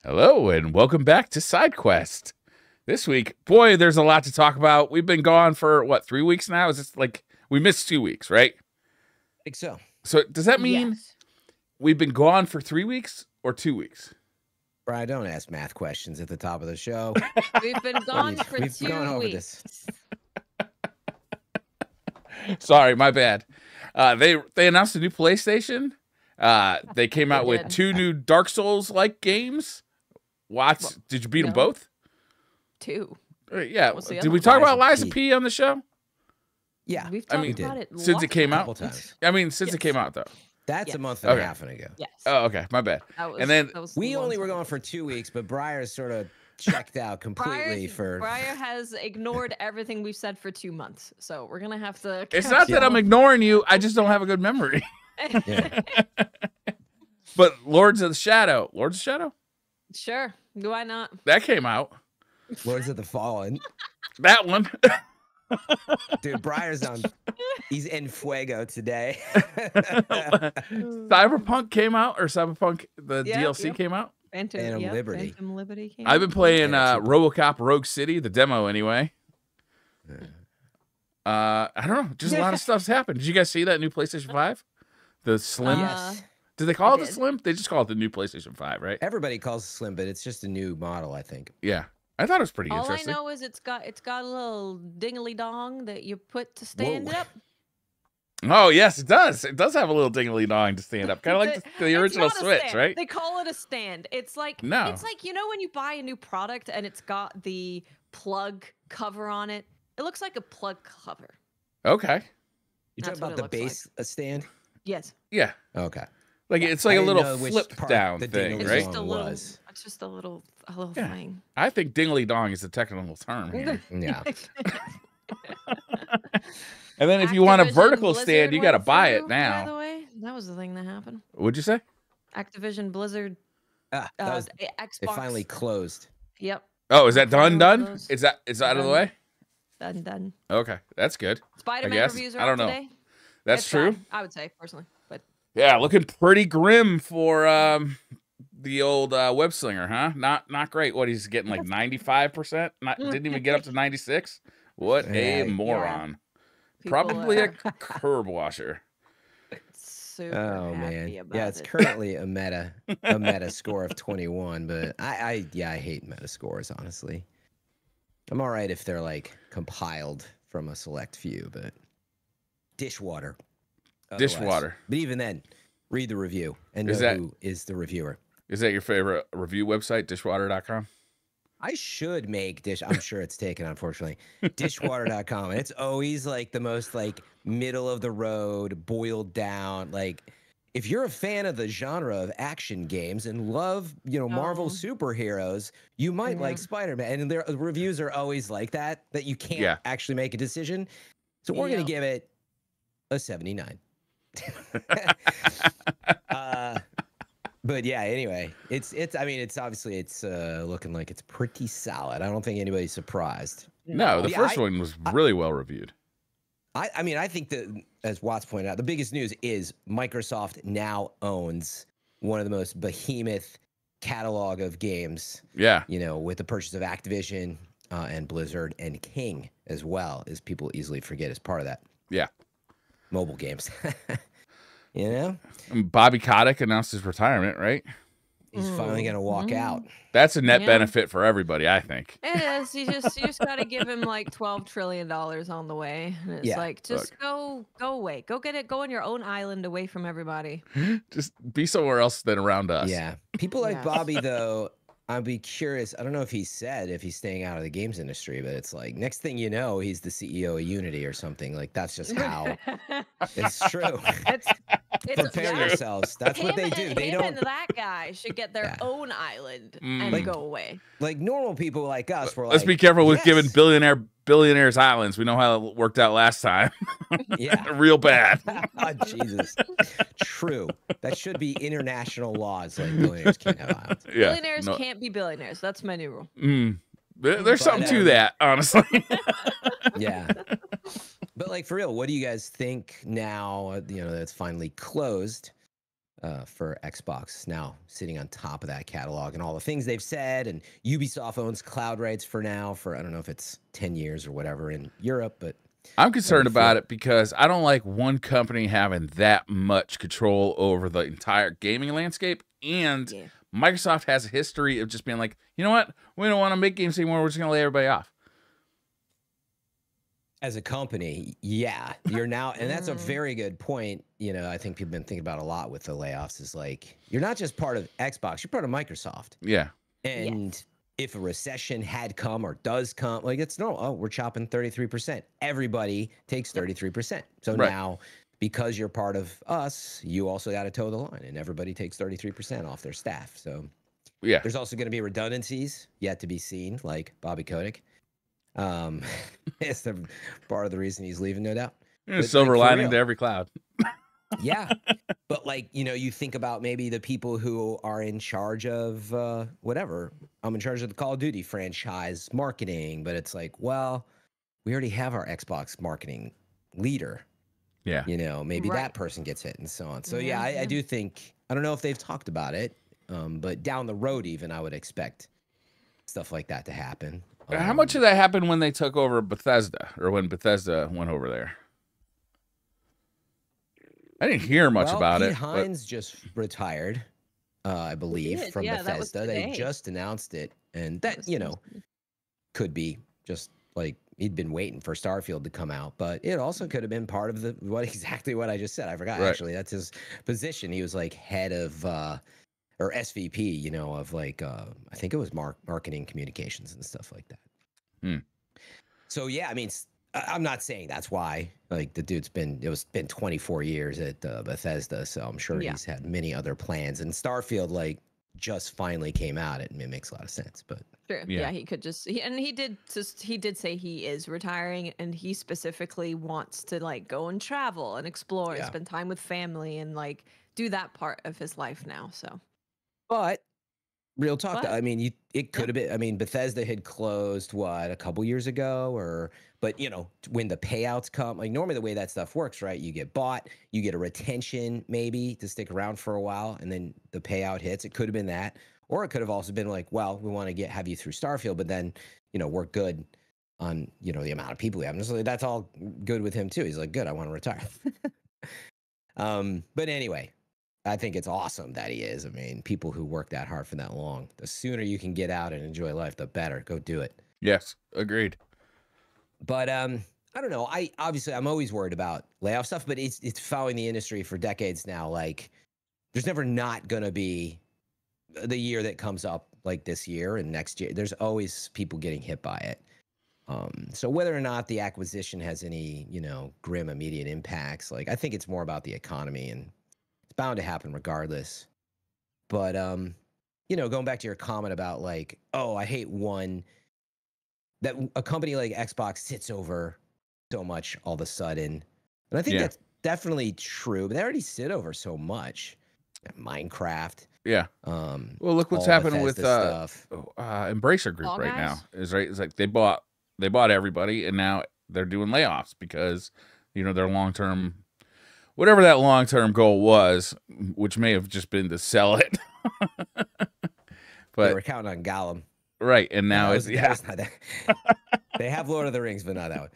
Hello, and welcome back to SideQuest. This week, boy, there's a lot to talk about. We've been gone for, what, 3 weeks now? Is this like, we missed 2 weeks, right? I think so. So does that mean we've been gone for 3 weeks or 2 weeks? Brian, don't ask math questions at the top of the show. We've been gone for We've 2 gone over weeks. this. Sorry, my bad. They announced a new PlayStation. They came out with 2 new Dark Souls-like games. Did you beat them both? 2. Yeah. What's the Did other we one? talk about Lies Liza of P on the show? Yeah, We've I talked mean, about it since it lots came of out? couple times. times. I mean, since it Yes. came out, though. That's Yes. a month and Okay. a half ago. Yes. Oh, okay. My bad. That was, And then that was We a long only were time going ago. for 2 weeks, but Breyer's sort of checked out completely Breyer has ignored everything we've said for 2 months, so we're gonna have to. it's not that I'm ignoring you. I just don't have a good memory. Yeah. But Lords of the Shadow. Lords of the Shadow? Sure. Why not? That came out. Lords of the Fallen. That one. Dude, Breyer's on. He's en fuego today. Cyberpunk came out, or Cyberpunk, the Yep, DLC yep. came out. Phantom Liberty. Phantom Liberty came I've been out. playing Yeah, that's RoboCop Rogue City, the demo anyway. I don't know. Just a lot of stuff's happened. Did you guys see that new PlayStation 5? The Slim? Yes. Did they call I it the did. Slim? They just call it the new PlayStation 5, right? Everybody calls it Slim, but it's just a new model, I think. Yeah. I thought it was pretty All I interesting. know is it's got a little dingly dong that you put to stand Whoa. it up. Oh, yes, it does. It does have a little dingly dong to stand up. Kind of like the It's original not a Switch, stand. right? They call it a stand. It's like No. It's like, you know, when you buy a new product and it's got the plug cover on it. It looks like a plug cover. Okay. You That's talking what about it the looks base stand? Yes. Yeah. Okay. Like it's like I a didn't little know which flip part down the thing, dingly It's right? just a dong little. was. It's just a little Yeah. thing. I think dingly dong is a technical term here. Yeah. And then if you want a Activision vertical Blizzard stand, you got to went buy through, it By the now. way, that was the thing that happened. What'd you say? Activision Blizzard. That was, Xbox. it finally closed. Yep. Oh, is that done? Finally Done? closed. Is that out of the Done. way? Done. Okay, that's good. Spider-Man guess. reviews are I don't out know. today. That's It's true. bad, I would say personally, but Yeah, looking pretty grim for the old web slinger, huh? Not great. What, he's getting like 95%? Didn't even get up to 96. What a Yeah. moron. people Probably a are curb washer. super Oh happy man, about yeah, it's it. currently a meta score of 21, but I hate meta scores, honestly. I'm all right if they're like compiled from a select few, but dishwater. otherwise. Dishwater. But even then, read the review and know Is that- who is the reviewer. Is that your favorite review website, dishwater.com? I should make I'm sure it's taken, unfortunately. Dishwater.com. And it's always like the most like middle of the road, boiled down. Like if you're a fan of the genre of action games and love, Marvel Oh. superheroes, you might Yeah. like Spider-Man. And their reviews are always like that you can't Yeah. actually make a decision. So we're gonna Yep. give it a 79. But yeah, anyway, it's obviously looking like it's pretty solid. I don't think anybody's surprised. No, the Yeah, first one was really well reviewed. I think that, as Watts pointed out, the biggest news is Microsoft now owns one of the most behemoth catalog of games, Yeah. with the purchase of Activision and Blizzard and King as well, as people easily forget as part of that. Yeah. Mobile games. And Bobby Kotick announced his retirement, right? he's finally going to walk out. That's a net Yeah. benefit for everybody, I think. It is. You just got to give him like $12 trillion on the way. And it's Yeah. like, just go away. Go get it. Go on your own island away from everybody. Just be somewhere else than around us. Yeah. People like Yes. Bobby, though, I'd be curious. I don't know if he said if he's staying out of the games industry, but it's like next thing you know, he's the CEO of Unity or something. Like that's just how it's true. It's Prepare yeah. yourselves. That's what they do. They him don't and that guy should get their Yeah. own island Mm. and Like- go away. like normal people like us. We're Let's like, be careful with yes. giving billionaires islands. We know how it worked out last time. Yeah. Real bad. Oh, Jesus. True. That should be international laws. Like billionaires can't have islands. Yeah. Billionaires No- can't be billionaires. That's my new rule. There's But, something to that, honestly. Yeah. But like for real, what do you guys think now? That it's finally closed. for Xbox, now sitting on top of that catalog and all the things they've said. And Ubisoft owns cloud rights for now for, I don't know if it's 10 years or whatever in Europe, but I'm concerned about it because I don't like one company having that much control over the entire gaming landscape. And Microsoft has a history of just being like, you know what? We don't want to make games anymore. We're just going to lay everybody off. As a company, yeah, you're now, and that's a very good point. You know, I think people have been thinking about a lot with the layoffs is like, you're not just part of Xbox, you're part of Microsoft. Yeah. And if a recession had come or does come, like it's normal. Oh, we're chopping 33%. Everybody takes 33%. So now, because you're part of us, you also got to toe the line, and everybody takes 33% off their staff. So yeah, there's also going to be redundancies yet to be seen, like Bobby Kotick. It's the part of the reason he's leaving, no doubt. Silver lining to every cloud. Yeah, but like, you know, you think about maybe the people who are in charge of whatever. I'm in charge of the Call of Duty franchise marketing, but it's like, well, we already have our Xbox marketing leader. Yeah, you know, maybe that person gets hit and so on. So yeah, I do think, I don't know if they've talked about it, but down the road, even I would expect stuff like that to happen. How much of that happened when they took over Bethesda, or when Bethesda went over there? I didn't hear much about it. Hines just retired, I believe, from Bethesda. They just announced it, and that, you know, could be just like he'd been waiting for Starfield to come out, but it also could have been part of exactly what I just said. I forgot actually. That's his position. He was like head of or SVP, you know, of like I think it was marketing communications and stuff like that. So yeah, I mean, I'm not saying that's why. Like the dude's been 24 years at Bethesda, so I'm sure he's had many other plans. And Starfield like just finally came out. It makes a lot of sense, but true. Yeah, he could just he did say he is retiring, and he specifically wants to like go and travel and explore and spend time with family and like do that part of his life now. So. But real talk, I mean, it could have been. I mean, Bethesda had closed a couple years ago, but you know, when the payouts come, like normally the way that stuff works, right? You get bought, you get a retention maybe to stick around for a while, and then the payout hits. It could have been that, or it could have also been like, well, we want to have you through Starfield, but then you know we're good on the amount of people we have. And so that's all good with him too. He's like, good, I want to retire. But anyway. I think it's awesome that he is. I mean, people who work that hard for that long, the sooner you can get out and enjoy life, the better. Go do it. Yes, agreed. But I don't know. I'm always worried about layoff stuff, but it's following the industry for decades now. Like, there's never not gonna be the year that comes up like this year and next year. There's always people getting hit by it. So whether or not the acquisition has any, grim immediate impacts, like I think it's more about the economy, and bound to happen regardless. But going back to your comment about like, oh, I hate that a company like Xbox sits over so much all of a sudden. And I think that's definitely true, but they already sit over so much. Minecraft. Yeah. Well, look what's happening with Embracer Group right now. It's like they bought everybody, and now they're doing layoffs because their long-term, whatever that long-term goal was, which may have just been to sell it. But they were counting on Gollum. Right, and now it's not that. They have Lord of the Rings, but not that one.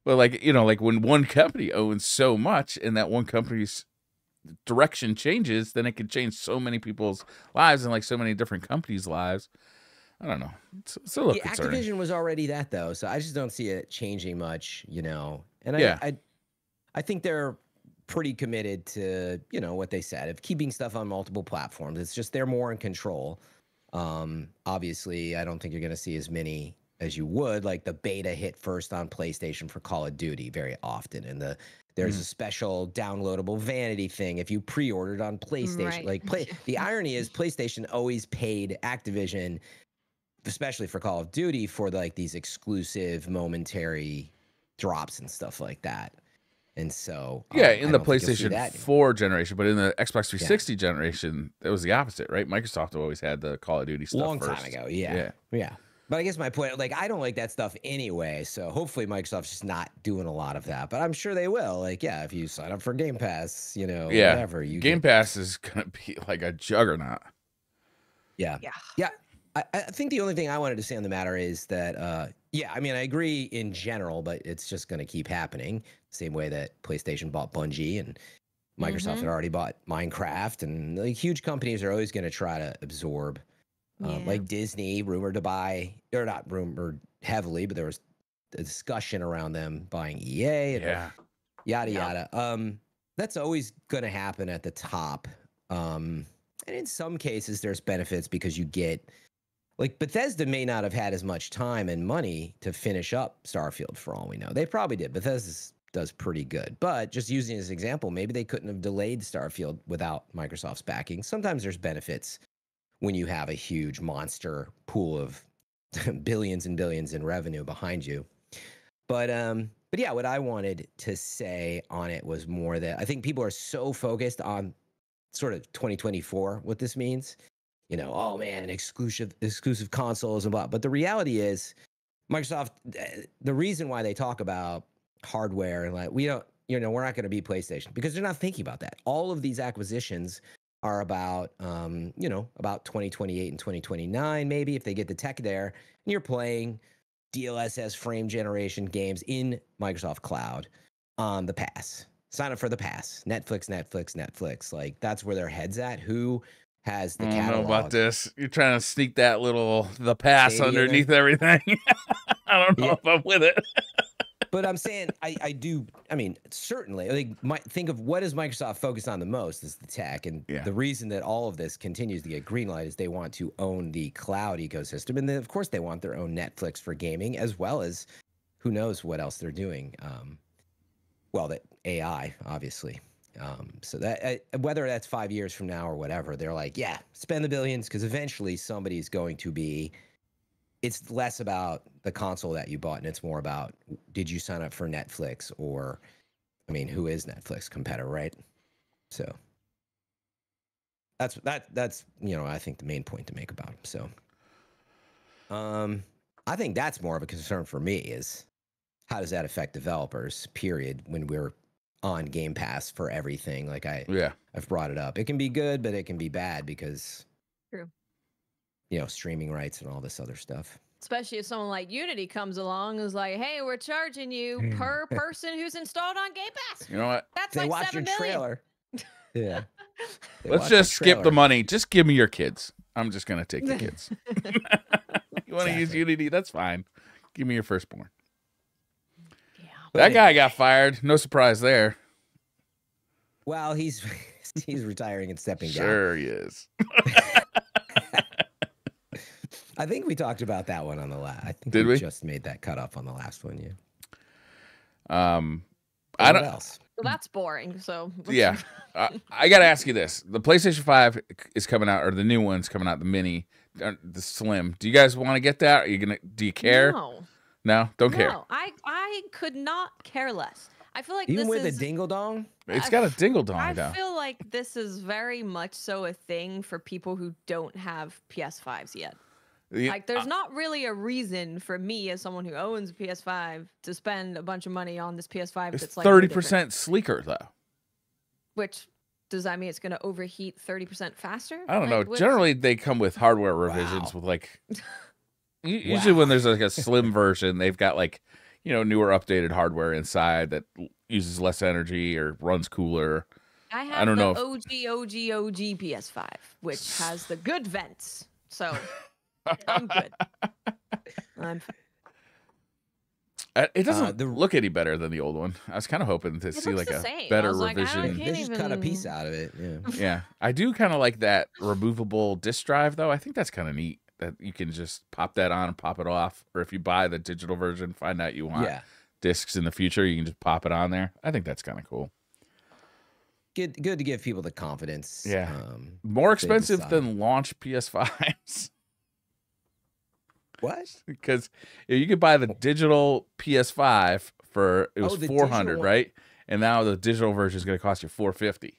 Well, like when one company owns so much and that one company's direction changes, then it could change so many people's lives and like so many different companies' lives. I don't know. It's a little concerning. Activision was already that though, so I just don't see it changing much, And I think they're pretty committed to, what they said of keeping stuff on multiple platforms. It's just they're more in control. Obviously, I don't think you're going to see as many as you would. Like the beta hit first on PlayStation for Call of Duty very often, and there's a special downloadable vanity thing if you pre-ordered on PlayStation. Right. The irony is PlayStation always paid Activision, especially for Call of Duty, for like these exclusive momentary drops and stuff like that. And so, in the PlayStation 4 generation, but in the Xbox 360 generation, it was the opposite, right? Microsoft always had the Call of Duty stuff long time ago. Yeah. But I guess my point, like, I don't like that stuff anyway. So hopefully Microsoft's just not doing a lot of that. But I'm sure they will. Like, yeah, if you sign up for Game Pass, you know, whatever. Game Pass is gonna be like a juggernaut. Yeah. I think the only thing I wanted to say on the matter is that, yeah, I mean, I agree in general, but it's just going to keep happening. Same way that PlayStation bought Bungie and Microsoft had already bought Minecraft, and like huge companies are always going to try to absorb. Like Disney, rumored to buy, or not rumored heavily, but there was a discussion around them buying EA and yada yada. That's always going to happen at the top. And in some cases, there's benefits because you get, like, Bethesda may not have had as much time and money to finish up Starfield for all we know. They probably did. Bethesda does pretty good. But just using as an example, maybe they couldn't have delayed Starfield without Microsoft's backing. Sometimes there's benefits when you have a huge monster pool of billions and billions in revenue behind you. But yeah, what I wanted to say on it was more that I think people are so focused on sort of 2024, what this means. You know, oh man, exclusive consoles and blah. But the reality is, Microsoft, the reason why they talk about hardware and like, we don't, you know, we're not going to be PlayStation because they're not thinking about that. All of these acquisitions are about, you know, about 2028 and 2029, maybe if they get the tech there and you're playing DLSS frame generation games in Microsoft Cloud on the pass. Sign up for the pass. Netflix. Like, that's where their head's at. Who has the catalog? I don't know about this. You're trying to sneak that the pass underneath everything. I don't know if I'm with it. But I'm saying I do. I mean, certainly. Like, think of what is Microsoft focused on the most is the tech, and the reason that all of this continues to get greenlight is they want to own the cloud ecosystem, and then of course they want their own Netflix for gaming, as well as who knows what else they're doing. Well, that AI, obviously. So that whether that's 5 years from now or whatever, they're like, yeah, spend the billions because eventually somebody's going to be. It's less about the console that you bought, and it's more about, did you sign up for Netflix? Or, I mean, who is Netflix competitor, right? So that's you know, I think the main point to make about it. So I think that's more of a concern for me is how does that affect developers, period, when we're on Game Pass for everything. Like I've brought it up. It can be good, but it can be bad because you know, streaming rights and all this other stuff. Especially if someone like Unity comes along and is like, hey, we're charging you per person who's installed on Game Pass. You know what? That's they like watch $7 your trailer. Yeah. Let's just skip the money. Just give me your kids. I'm just going to take the kids. You want to use Unity? That's fine. Give me your firstborn. Yeah. That guy got fired. No surprise there. Well, he's retiring and stepping down. Sure he is. I think we talked about that one on the last. I think we just made that cutoff on the last one. Yeah. I don't. What else? Well, that's boring. So yeah, I got to ask you this: the PlayStation 5 is coming out, or the new one's coming out, the mini, the Slim. Do you guys want to get that? Are you gonna? Do you care? No, don't care. I could not care less. I feel like even this with is a dingle dong. It's got a dingle dong. I feel like this is very much so a thing for people who don't have PS5s yet. Like, there's not really a reason for me as someone who owns a PS5 to spend a bunch of money on this PS5 it's that's like 30% sleeker, though. Which, does that mean it's going to overheat 30% faster? I don't know. Generally, they come with hardware revisions with, like... Usually when there's, like, a slim version, they've got, like, you know, newer updated hardware inside that uses less energy or runs cooler. I don't know OG PS5, which has the good vents. So... I'm good. It doesn't look any better than the old one. I was kind of hoping to see like a better revision. They just cut a piece out of it. Yeah. Yeah. I do kind of like that removable disk drive, though. I think that's kind of neat that you can just pop that on and pop it off. Or if you buy the digital version, find out you want discs in the future, you can just pop it on there. I think that's kind of cool. Good to give people the confidence. Yeah. More expensive than launch PS5s. What? Because you could buy the digital PS5 for it was $400, right? And now the digital version is going to cost you $450.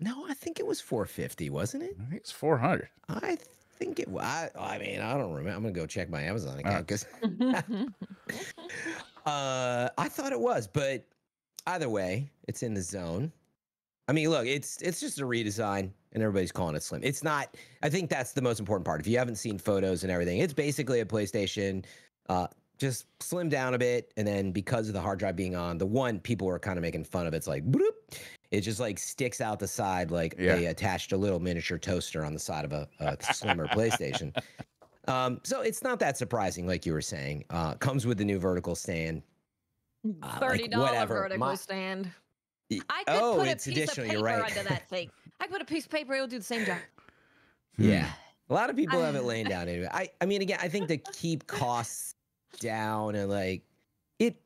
No, I think it was $450, wasn't it? I think it's $400. I think it. I mean, I don't remember. I'm gonna go check my Amazon account because I thought it was, but either way, it's in the zone. I mean, look, it's just a redesign, and everybody's calling it slim. It's not. I think that's the most important part. If you haven't seen photos and everything, it's basically a PlayStation, just slimmed down a bit, and then because of the hard drive being on, the one people were kind of making fun of, it's like, bloop, it just like sticks out the side, like they attached a little miniature toaster on the side of a slimmer PlayStation. So it's not that surprising, like you were saying. Comes with the new vertical stand. $30 vertical stand. I could put a piece of paper under that thing. I could put a piece of paper, it'll do the same job. Yeah. A lot of people have it laying down anyway. I mean, again, I think to keep costs down and like it,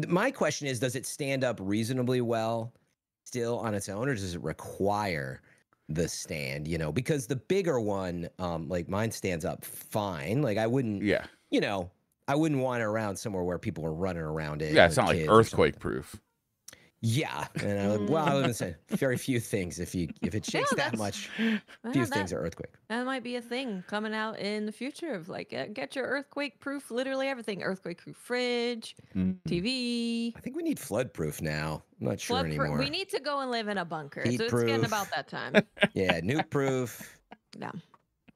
my question is, does it stand up reasonably well still on its own, or does it require the stand, you know? Because the bigger one, like mine stands up fine. Like I wouldn't, you know, I wouldn't want it around somewhere where people are running around it. Yeah, it's not like earthquake proof. Yeah, and I wouldn't say very few things. If it shakes that much, few things are earthquake. That might be a thing coming out in the future of like get your earthquake proof, literally everything. Earthquake proof fridge, TV. I think we need flood proof now. I'm not sure anymore. We need to go and live in a bunker. Heat so it's proof. getting about that time. Yeah, nuke proof. Yeah.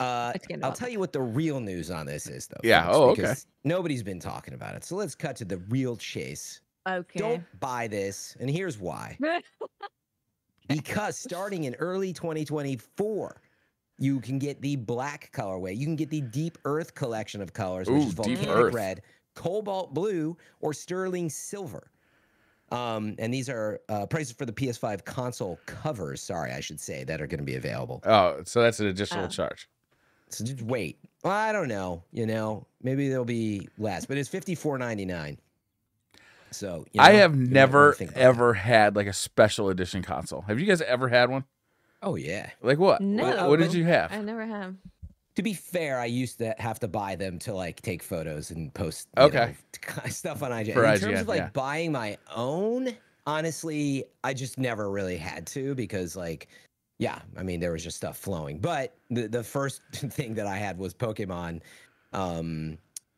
I'll tell you what the real news on this is, though. Yeah. Folks, because nobody's been talking about it. So let's cut to the real chase. Okay. Don't buy this, and here's why. Because starting in early 2024, you can get the black colorway. You can get the Deep Earth collection of colors, which is volcanic red, cobalt blue, or sterling silver. And these are prices for the PS5 console covers, sorry, I should say, that are going to be available. Oh, so that's an additional charge. So just wait. Well, I don't know. You know, maybe there'll be less, but it's $54.99. So you know, I have never ever had like a special edition console. Have you guys ever had one? Oh yeah. Like what? No. What did you have? I never have. To be fair, I used to have to buy them to like take photos and post stuff on IGN. In terms of like buying my own, honestly, I just never really had to because like, yeah, I mean there was just stuff flowing. But the first thing that I had was Pokemon.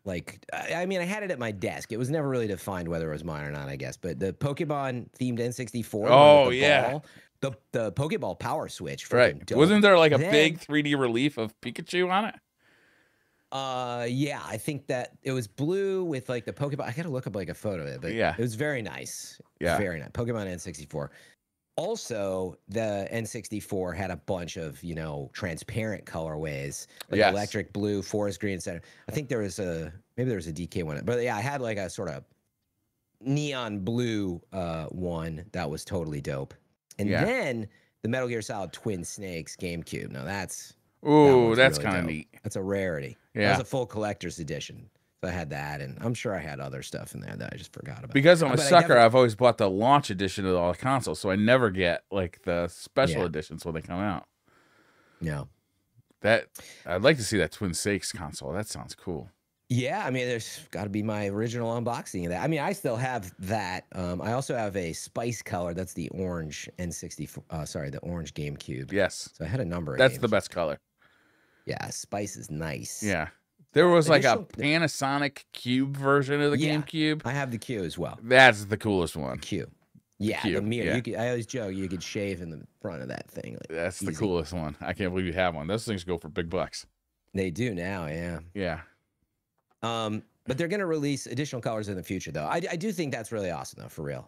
Like, I mean, I had it at my desk. It was never really defined whether it was mine or not, I guess. But the Pokemon themed N64. Oh, yeah. Ball, the Pokeball power switch. Right. Dope. Wasn't there like a big 3D relief of Pikachu on it? Yeah, I think that it was blue with like the Pokeball. I got to look up like a photo of it, but it was very nice. Yeah. Very nice. Pokemon N64. Also, the N64 had a bunch of, you know, transparent colorways, like electric blue, forest green, etc. I think there was maybe there was a DK one, but yeah, I had like a sort of neon blue one that was totally dope. And then the Metal Gear Solid Twin Snakes GameCube. Now that's that's really kind of neat. That's a rarity. Yeah, that was a full collector's edition. So I had that, and I'm sure I had other stuff in there that I just forgot about. Because I'm a sucker, I've always bought the launch edition of all the consoles, so I never get like the special editions when they come out. Yeah, that I'd like to see that Twin Snakes console. That sounds cool. Yeah, I mean, there's got to be my original unboxing of that. I mean, I still have that. I also have a spice color. That's the orange N64. Sorry, the orange GameCube. Yes. So I had a number of That's the best color. Yeah, spice is nice. Yeah. There was like a Panasonic Cube version of the GameCube. I have the Q as well. That's the coolest one. Q. Yeah, the mirror. Yeah. I always joke you could shave in the front of that thing. Like, that's the coolest one. I can't believe you have one. Those things go for big bucks. They do now, yeah. Yeah. But they're going to release additional colors in the future, though. I do think that's really awesome, though, for real.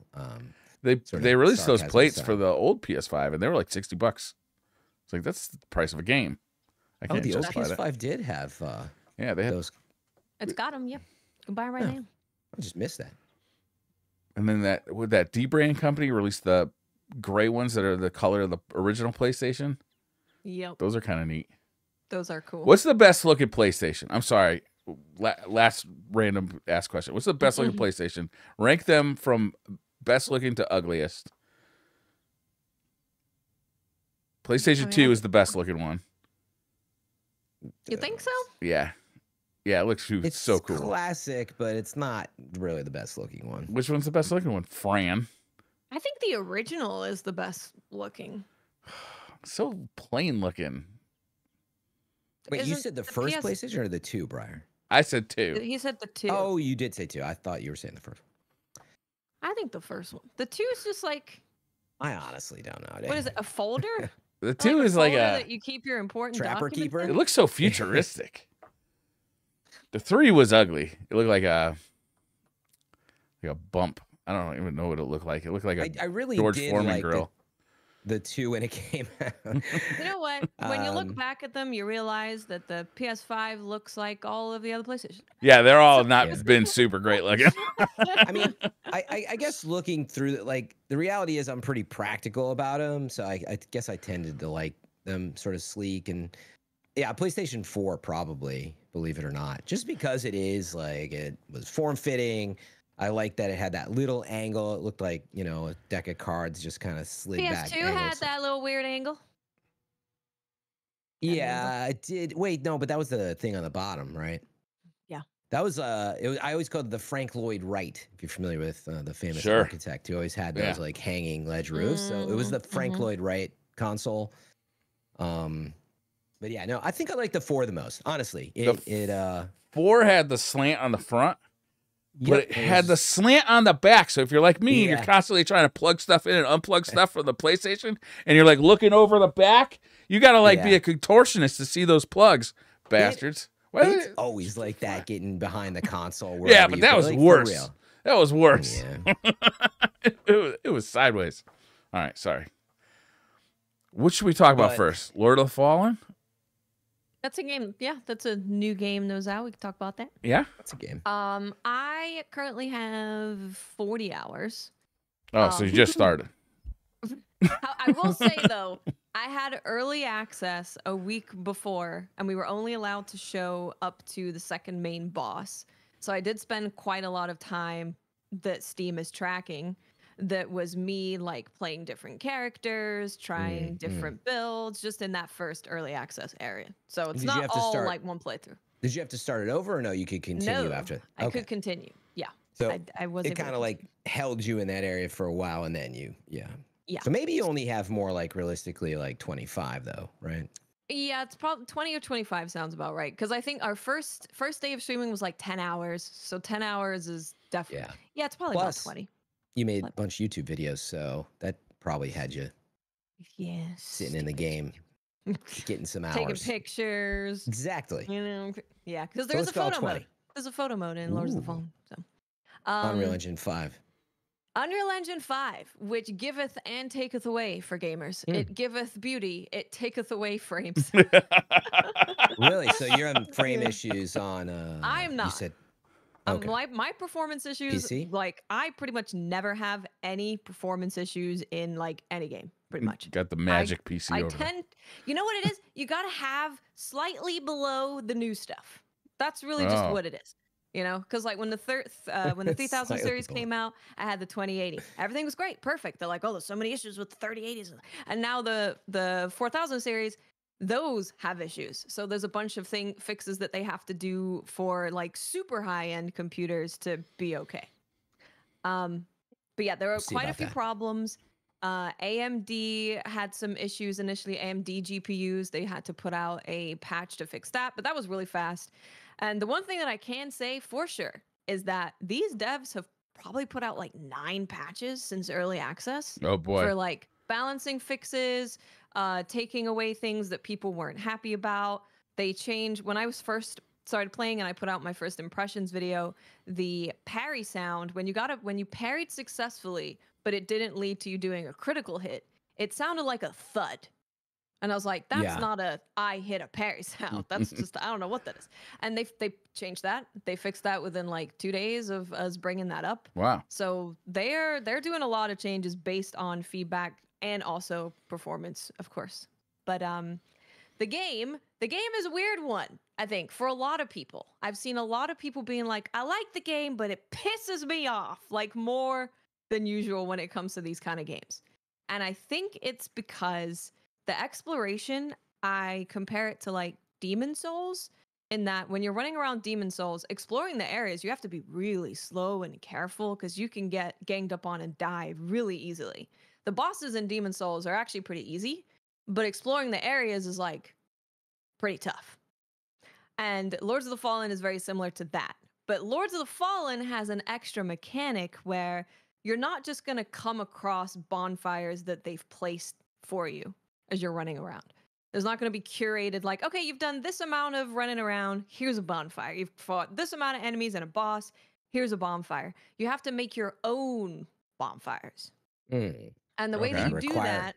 They released those plates for the old PS5, and they were like $60. It's like that's the price of a game. I can't the old PS5 did have. Yeah, they had those. It's got them. Yep, you can buy them right now. I just missed that. And then that D-Brand company released the gray ones that are the color of the original PlayStation. Yep, those are kind of neat. Those are cool. What's the best looking PlayStation? I'm sorry. Last random ask question. What's the best looking PlayStation? Rank them from best looking to ugliest. PlayStation 2 is the best looking one. You think so? Yeah. Yeah, it looks so cool. It's classic, but it's not really the best looking one. Which one's the best looking one? Fran. I think the original is the best looking. So plain looking. Wait, you said the first PlayStation or the 2, Briar? I said 2. He said the 2. Oh, you did say 2. I thought you were saying the first one. I think the first one. The 2 is just like. I honestly don't know. What is it? A folder? The 2 is like a that you keep your important trapper keeper. It looks so futuristic. The 3 was ugly. It looked like a bump. I don't even know what it looked like. It looked like a I really George did Foreman like grill. The 2 when it came out. You know what? When you look back at them, you realize that the PS5 looks like all of the other PlayStation. Yeah, they're all not been super great looking. I mean, I guess looking through like the reality is I'm pretty practical about them, so I guess I tended to like them sort of sleek and yeah, PlayStation 4 probably, believe it or not, just because it is like it was form fitting. I like that it had that little angle. It looked like, you know, a deck of cards just kind of slid back. PS2 had that little weird angle. Yeah, it did. Wait, no, but that was the thing on the bottom, right? Yeah. That was I always called it the Frank Lloyd Wright, if you're familiar with the famous architect who always had those like hanging ledge roofs. So it was the Frank Lloyd Wright console. But yeah, no, I think I like the 4 the most, honestly. 4 had the slant on the front. But it had the slant on the back. So if you're like me and you're constantly trying to plug stuff in and unplug stuff from the PlayStation and you're like looking over the back, you got to like be a contortionist to see those plugs, bastards. It's always like that getting behind the console. Yeah, but that was worse. That was worse. Yeah. it was sideways. All right, sorry. What should we talk about first? Lord of the Fallen? That's a game. Yeah, that's a new game that was out. We can talk about that. Yeah, that's a game. I currently have 40 hours. Oh, so you just started. I will say though, I had early access a week before, and we were only allowed to show up to the second main boss. So I did spend quite a lot of time that Steam is tracking. That was me like playing different characters, trying different builds, just in that first early access area. So it's not all like one playthrough. Did you have to start it over, or no? You could continue after. I could continue. Yeah. So I was. It kind of like held you in that area for a while, and then Yeah. So maybe you only have more like realistically like 25 though, right? Yeah, it's probably 20 or 25 sounds about right. Because I think our first day of streaming was like 10 hours. So 10 hours is definitely. Yeah, it's probably about 20. You made a bunch of YouTube videos, so that probably had you sitting in the game, getting some hours. Taking pictures. Exactly. You know, yeah, because there's a photo mode. There's a photo mode in Lords of the Fallen. So. Unreal Engine 5. Unreal Engine 5, which giveth and taketh away for gamers. It giveth beauty, it taketh away frames. Really? So you're having frame issues on... I am not. You said... My performance issues, PC? like I pretty much never have any performance issues in like any game, pretty much. Got the magic PC over there. You know what it is? You got to have slightly below the new stuff. That's really just what it is. You know, because like when the 3000 series came out, I had the 2080. Everything was great, perfect. They're like, oh, there's so many issues with the 3080s, and now the 4000 series. Those have issues. So there's a bunch of fixes that they have to do for like super high-end computers to be okay. But yeah, there are quite a few problems. AMD had some issues initially. AMD GPUs, they had to put out a patch to fix that, but that was really fast. And the one thing that I can say for sure is that these devs have probably put out like 9 patches since early access. Oh boy. For like balancing fixes, taking away things that people weren't happy about. They changed when I was first started playing and I put out my first impressions video, the parry sound, when you parried successfully, but it didn't lead to you doing a critical hit, it sounded like a thud. And I was like, that's not a I hit a parry sound. That's just, I don't know what that is. And they changed that. They fixed that within like 2 days of us bringing that up. Wow. So they're doing a lot of changes based on feedback and also performance, of course. But the game is a weird one, I think, for a lot of people. I've seen a lot of people being like, I like the game, but it pisses me off like more than usual when it comes to these kind of games. And I think it's because the exploration, I compare it to like Demon Souls, in that when you're running around Demon Souls, exploring the areas, you have to be really slow and careful because you can get ganged up on and die really easily. The bosses in Demon Souls are actually pretty easy, but exploring the areas is like pretty tough. And Lords of the Fallen is very similar to that. But Lords of the Fallen has an extra mechanic where you're not just going to come across bonfires that they've placed for you as you're running around. There's not going to be curated like, okay, you've done this amount of running around, here's a bonfire. You've fought this amount of enemies and a boss, here's a bonfire. You have to make your own bonfires. And the way that you do that,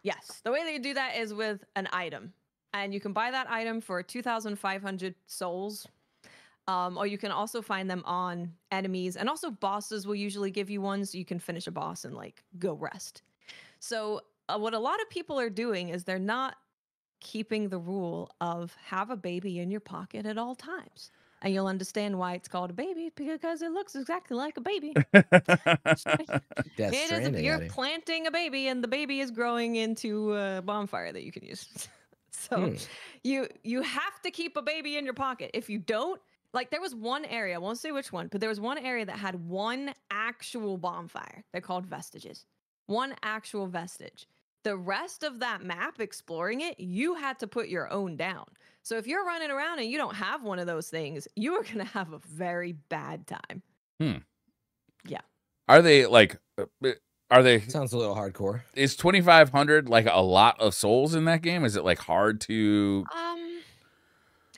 yes, the way that you do that is with an item. And you can buy that item for 2,500 souls. Or you can also find them on enemies. And also bosses will usually give you one so you can finish a boss and like go rest. So what a lot of people are doing is they're not keeping the rule of have a baby in your pocket at all times. And you'll understand why it's called a baby, because it looks exactly like a baby. You're planting a baby, and the baby is growing into a bonfire that you can use. So you have to keep a baby in your pocket. If you don't, like there was one area, I won't say which one, but there was one area that had one actual bonfire. They're called vestiges. One actual vestige. The rest of that map, exploring it, you had to put your own down. So if you're running around and you don't have one of those things, you are going to have a very bad time. Yeah. Are they like... Sounds a little hardcore. Is 2,500 like a lot of souls in that game? Is it like hard to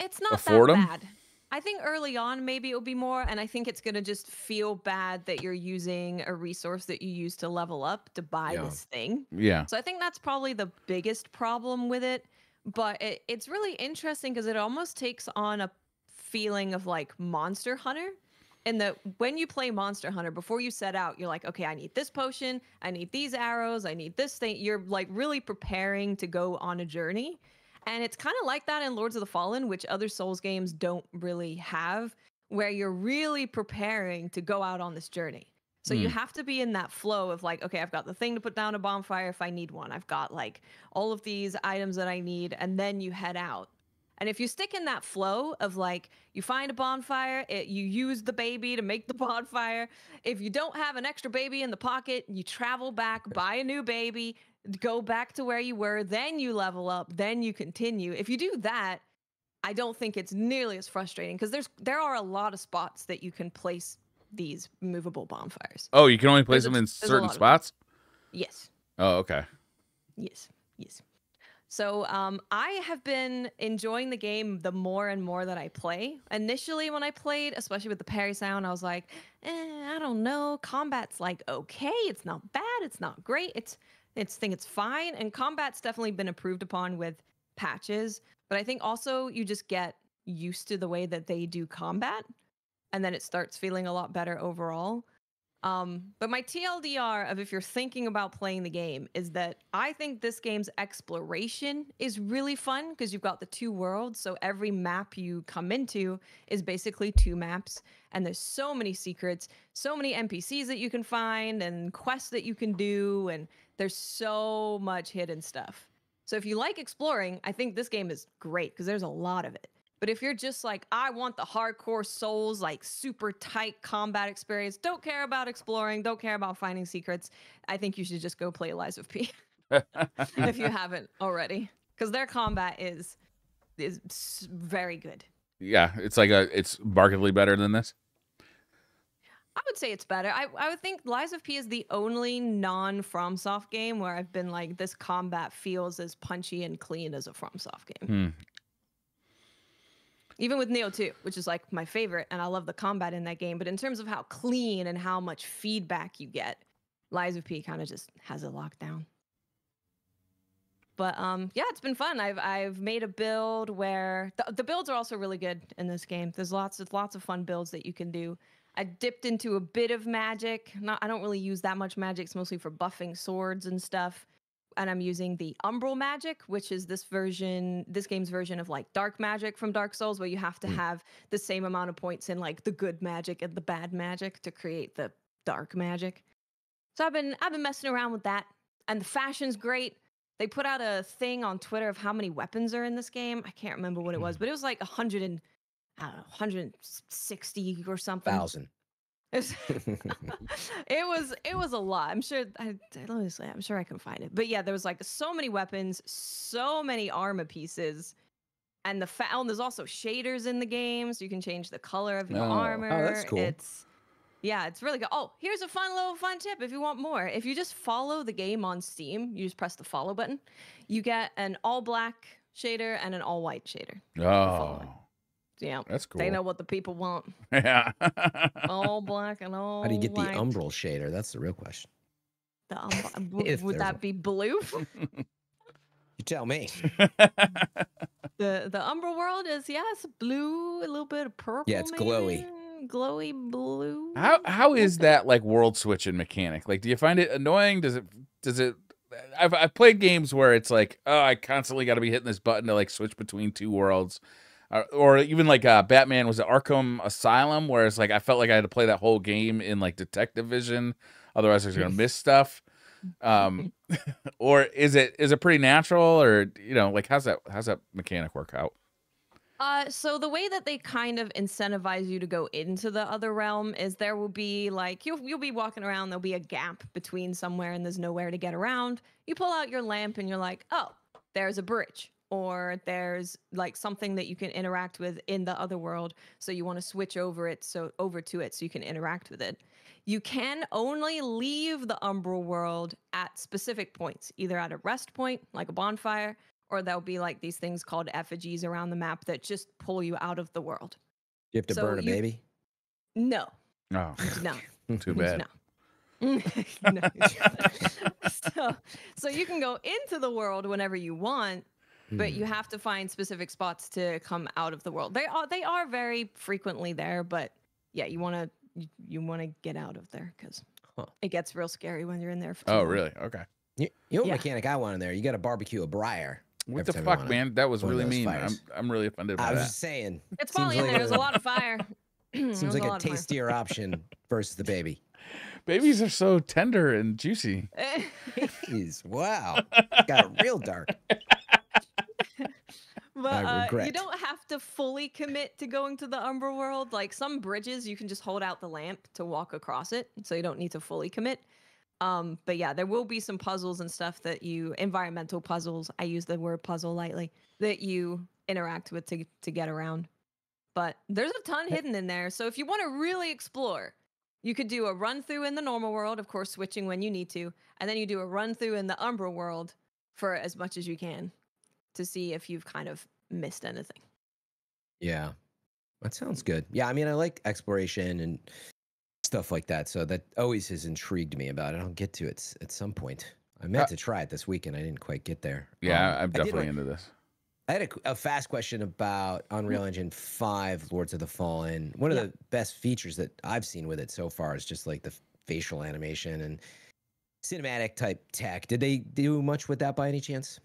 it's not afford that them? bad. I think early on maybe it'll be more, and I think it's gonna just feel bad that you're using a resource that you use to level up to buy this thing. Yeah. So I think that's probably the biggest problem with it. But it's really interesting because it almost takes on a feeling of like Monster Hunter. And that when you play Monster Hunter, before you set out, you're like, okay, I need this potion, I need these arrows, I need this thing. You're like really preparing to go on a journey. And it's kind of like that in Lords of the Fallen, which other Souls games don't really have, where you're really preparing to go out on this journey. So you have to be in that flow of like, okay, I've got the thing to put down a bonfire if I need one. I've got like all of these items that I need, and then you head out. And if you stick in that flow of like, you find a bonfire, you use the baby to make the bonfire. If you don't have an extra baby in the pocket, you travel back, buy a new baby, go back to where you were, then you level up, then you continue. If you do that, I don't think it's nearly as frustrating because there are a lot of spots that you can place these movable bonfires. Oh, you can only place them in certain spots? Yes. Oh, okay. Yes. So I have been enjoying the game the more and more that I play. Initially, when I played, especially with the parry sound, I was like, I don't know. Combat's like, okay, it's not bad. It's not great. It's fine. And combat's definitely been improved upon with patches. But I think also you just get used to the way that they do combat. And then it starts feeling a lot better overall. But my TLDR of if you're thinking about playing the game is that I think this game's exploration is really fun because you've got the two worlds. So every map you come into is basically two maps. And there's so many secrets, so many NPCs that you can find and quests that you can do. And there's so much hidden stuff. So if you like exploring, I think this game is great because there's a lot of it. But if you're just like, I want the hardcore Souls, like super tight combat experience, don't care about exploring, don't care about finding secrets, I think you should just go play Lies of P if you haven't already, because their combat is very good. Yeah, it's markedly better than this. I would say it's better. I would think Lies of P is the only non-FromSoft game where I've been like, this combat feels as punchy and clean as a FromSoft game. Even with Neo 2, which is like my favorite, and I love the combat in that game. But in terms of how clean and how much feedback you get, Lies of P kind of just has it locked down. But yeah, it's been fun. I've made a build where the builds are also really good in this game. There's lots of fun builds that you can do. I dipped into a bit of magic. I don't really use that much magic. It's mostly for buffing swords and stuff. And I'm using the Umbral magic, which is this game's version of like dark magic from Dark Souls, where you have to have the same amount of points in like the good magic and the bad magic to create the dark magic. So I've been messing around with that, and the fashion's great. They put out a thing on Twitter of how many weapons are in this game. I can't remember what it was, but it was like 160 or something. 1,000. It was a lot. I'm sure I'm sure I can find it. But yeah, there was like so many weapons, so many armor pieces. And there's also shaders in the game, so you can change the color of your armor. Oh, that's cool. It's really good. Oh, here's a fun tip if you want more. If you just follow the game on Steam, you just press the follow button, you get an all black shader and an all white shader. Oh, yeah, that's cool. They know what the people want. Yeah. All black and all How do you get white. the umbral shader? That's the real question. Would that be blue? You tell me. The umbral world is blue, a little bit of purple. Yeah, it's glowy. Glowy blue. How is that like world switching mechanic? Like, do you find it annoying? Does it? I've played games where it's like, oh, I constantly got to be hitting this button to like switch between two worlds, or even like Batman, was it Arkham Asylum, where it's like I felt like I had to play that whole game in like detective vision, otherwise I was gonna miss stuff. Or is it pretty natural, or like how's that mechanic work out? So the way that they kind of incentivize you to go into the other realm is there will be like you'll be walking around, there'll be a gap between somewhere and there's nowhere to get around. You pull out your lamp and you're like, oh, there's a bridge, or there's like something that you can interact with in the other world. So you want to switch over to it so you can interact with it. You can only leave the umbral world at specific points, either at a rest point, like a bonfire, or there'll be like these things called effigies around the map that just pull you out of the world. You have to burn a baby? No. Oh, no. Too bad. No. No. So you can go into the world whenever you want, but you have to find specific spots to come out of the world. They are very frequently there, but yeah, you want to get out of there because it gets real scary when you're in there for too long. Really? Okay. You know what mechanic I want in there? You got to barbecue a briar. What the fuck, man? That was really mean. I'm really offended by that. I was just saying. It's probably in there. There's a lot of fire. Seems like a tastier option versus the baby. Babies are so tender and juicy. Jeez, wow. Got real dark. But you don't have to fully commit to going to the Umbra world. Like some bridges, you can just hold out the lamp to walk across it, so you don't need to fully commit. But yeah, there will be some puzzles and stuff environmental puzzles, I use the word puzzle lightly, that you interact with to get around. But there's a ton hidden in there. So if you want to really explore, you could do a run through in the normal world, of course, switching when you need to. And then you do a run through in the Umbra world for as much as you can to see if you've kind of missed anything. Yeah, that sounds good. Yeah, I mean, I like exploration and stuff like that, so that always has intrigued me about it. I'll get to it at some point. I meant to try it this weekend. I didn't quite get there. Yeah, I'm definitely into this. I had a fast question about Unreal Engine 5 Lords of the Fallen. One of the best features that I've seen with it so far is just like the facial animation and cinematic type tech. Did they do much with that by any chance?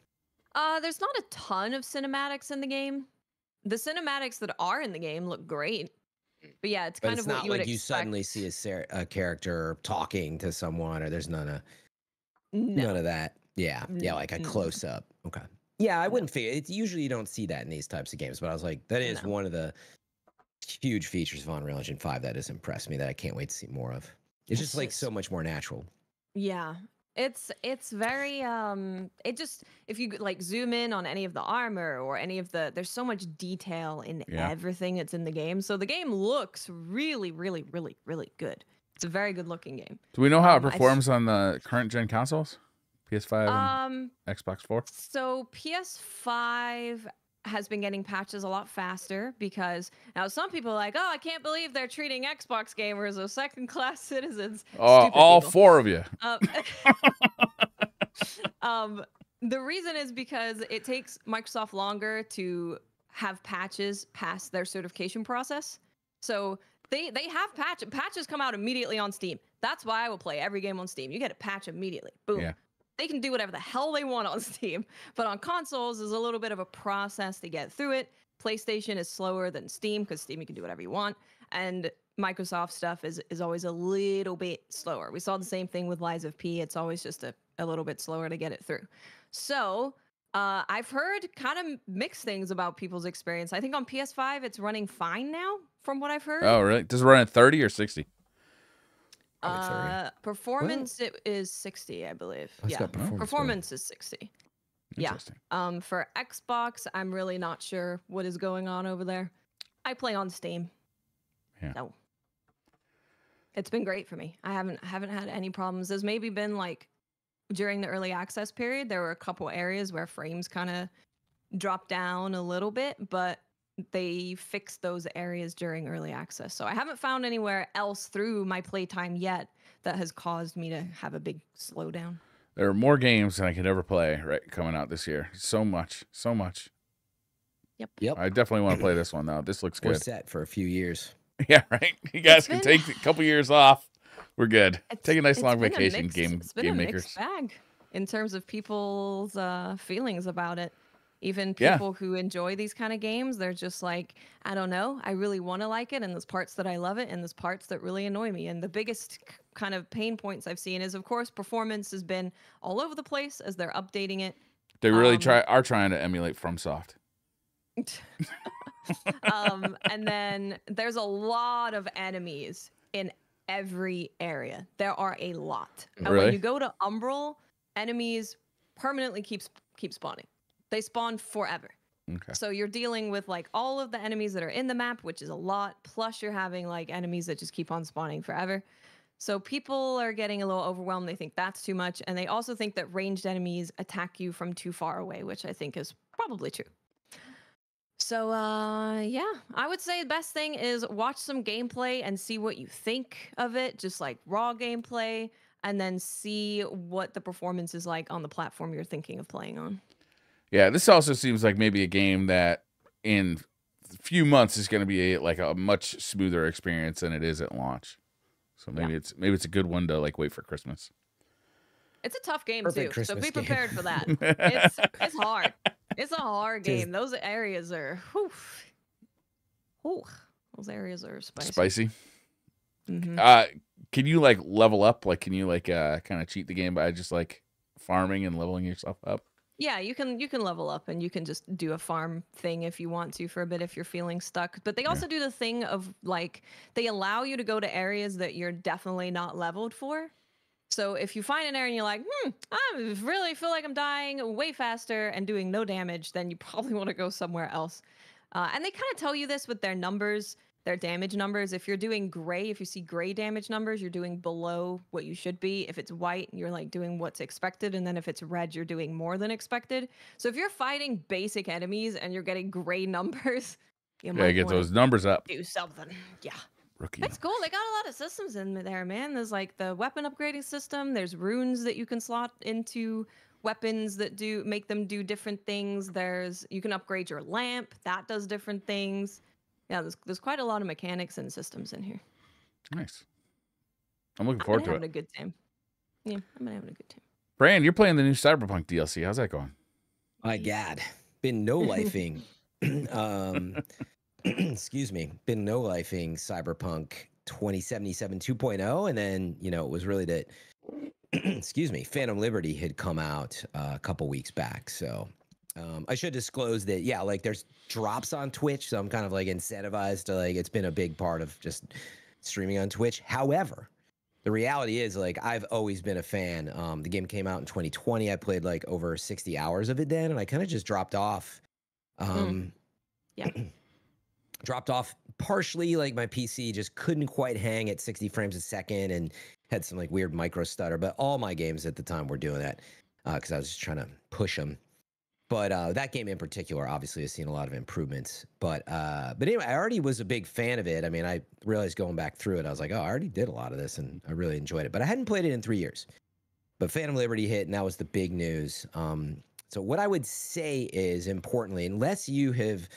There's not a ton of cinematics in the game. The cinematics that are in the game look great. But yeah, it's kind of what you would expect. You suddenly see a character talking to someone, or there's none of that. Yeah, like a close up. Okay. Yeah, I wouldn't figure. Usually you don't see that in these types of games, but I was like, that is one of the huge features of Unreal Engine 5 that has impressed me that I can't wait to see more of. It's just like so much more natural. Yeah. It's very if you like zoom in on any of the armor or any of there's so much detail in everything that's in the game. So the game looks really, really, really, really good. It's a very good looking game. Do we know how it performs on the current gen consoles? PS5 and Xbox 4? So PS5 has been getting patches a lot faster because now some people are like, oh, I can't believe they're treating Xbox gamers as second-class citizens. All four of you. The reason is because it takes Microsoft longer to have patches pass their certification process. So they have patches come out immediately on Steam. That's why I will play every game on Steam. You get a patch immediately. Boom. Yeah. They can do whatever the hell they want on Steam. But on consoles, there's a little bit of a process to get through it. PlayStation is slower than Steam because Steam, you can do whatever you want. And Microsoft stuff is always a little bit slower. We saw the same thing with Lies of P. It's always just a little bit slower to get it through. So I've heard kind of mixed things about people's experience. I think on PS5, it's running fine now, from what I've heard. Oh, really? Does it run at 30 or 60? Performance it is 60, I believe. Yeah, performance is 60. Interesting. Yeah. For Xbox, I'm really not sure what is going on over there. I play on Steam. Yeah. So it's been great for me. I haven't had any problems. There's maybe been like during the early access period, there were a couple areas where frames kind of dropped down a little bit, but they fixed those areas during early access. So I haven't found anywhere else through my playtime yet that has caused me to have a big slowdown. There are more games than I could ever play coming out this year. So much. Yep. I definitely want to play this one though. This looks good. We're set for a few years. Yeah, right. You guys can take a couple years off. We're good. Take a nice long vacation, it's been game a makers. mixed bag in terms of people's feelings about it. Even people who enjoy these kind of games, they're just like, I don't know, I really want to like it, and there's parts that I love it, and there's parts that really annoy me. And the biggest kind of pain points I've seen is, of course, performance has been all over the place as they're updating it. They really are trying to emulate FromSoft. And then there's a lot of enemies in every area. There are a lot. And when you go to Umbral, enemies permanently keep spawning. They spawn forever. Okay. So you're dealing with like all of the enemies that are in the map, which is a lot. Plus you're having like enemies that just keep on spawning forever. So people are getting a little overwhelmed. They think that's too much. And they also think that ranged enemies attack you from too far away, which I think is probably true. So, yeah, I would say the best thing is watch some gameplay and see what you think of it. Just like raw gameplay, and then see what the performance is like on the platform you're thinking of playing on. Yeah, this also seems like maybe a game that in a few months is going to be a much smoother experience than it is at launch. So maybe it's a good one to like wait for Christmas. It's a tough game Perfect too, Christmas so be game. prepared for that. It's hard. It's a hard game. Those areas are, those areas are spicy. Spicy. Mm-hmm. Can you like level up? Like, can you like kind of cheat the game by just like farming and leveling yourself up? Yeah, you can level up, and you can just do a farm thing if you want to for a bit if you're feeling stuck. But they also do the thing of like they allow you to go to areas that you're definitely not leveled for. So if you find an area and you're like, I really feel like I'm dying way faster and doing no damage, then you probably want to go somewhere else. And they kind of tell you this with their numbers, their damage numbers. If you're doing gray, if you see gray damage numbers, you're doing below what you should be. If it's white, you're like doing what's expected. And then if it's red, you're doing more than expected. So if you're fighting basic enemies and you're getting gray numbers, you might get those numbers up. Do something. Yeah. Rookie. That's cool. They got a lot of systems in there, man. There's like the weapon upgrading system. There's runes that you can slot into weapons that make them do different things. You can upgrade your lamp. That does different things. Yeah, there's quite a lot of mechanics and systems in here. Nice. I'm looking forward to it. I'm having a good time. Yeah, I'm having a good time. Brand, you're playing the new Cyberpunk DLC. How's that going? My God, been no-lifing. Excuse me, been no-lifing Cyberpunk 2077 2.0, and then it was really that excuse me, Phantom Liberty had come out a couple weeks back. So I should disclose that like there's drops on Twitch, so I'm kind of like incentivized to like it's been a big part of just streaming on Twitch. However, the reality is like I've always been a fan. The game came out in 2020. I played like over 60 hours of it then, and I kind of just dropped off. Yeah. Dropped off partially, like my PC just couldn't quite hang at 60 frames a second and had some like weird micro stutter. But all my games at the time were doing that because I was just trying to push them. But that game in particular, obviously, has seen a lot of improvements. But anyway, I already was a big fan of it. I mean, I realized going back through it, I was like, oh, I already did a lot of this, and I really enjoyed it. But I hadn't played it in 3 years. But Phantom Liberty hit, and that was the big news. So what I would say is, importantly, unless you have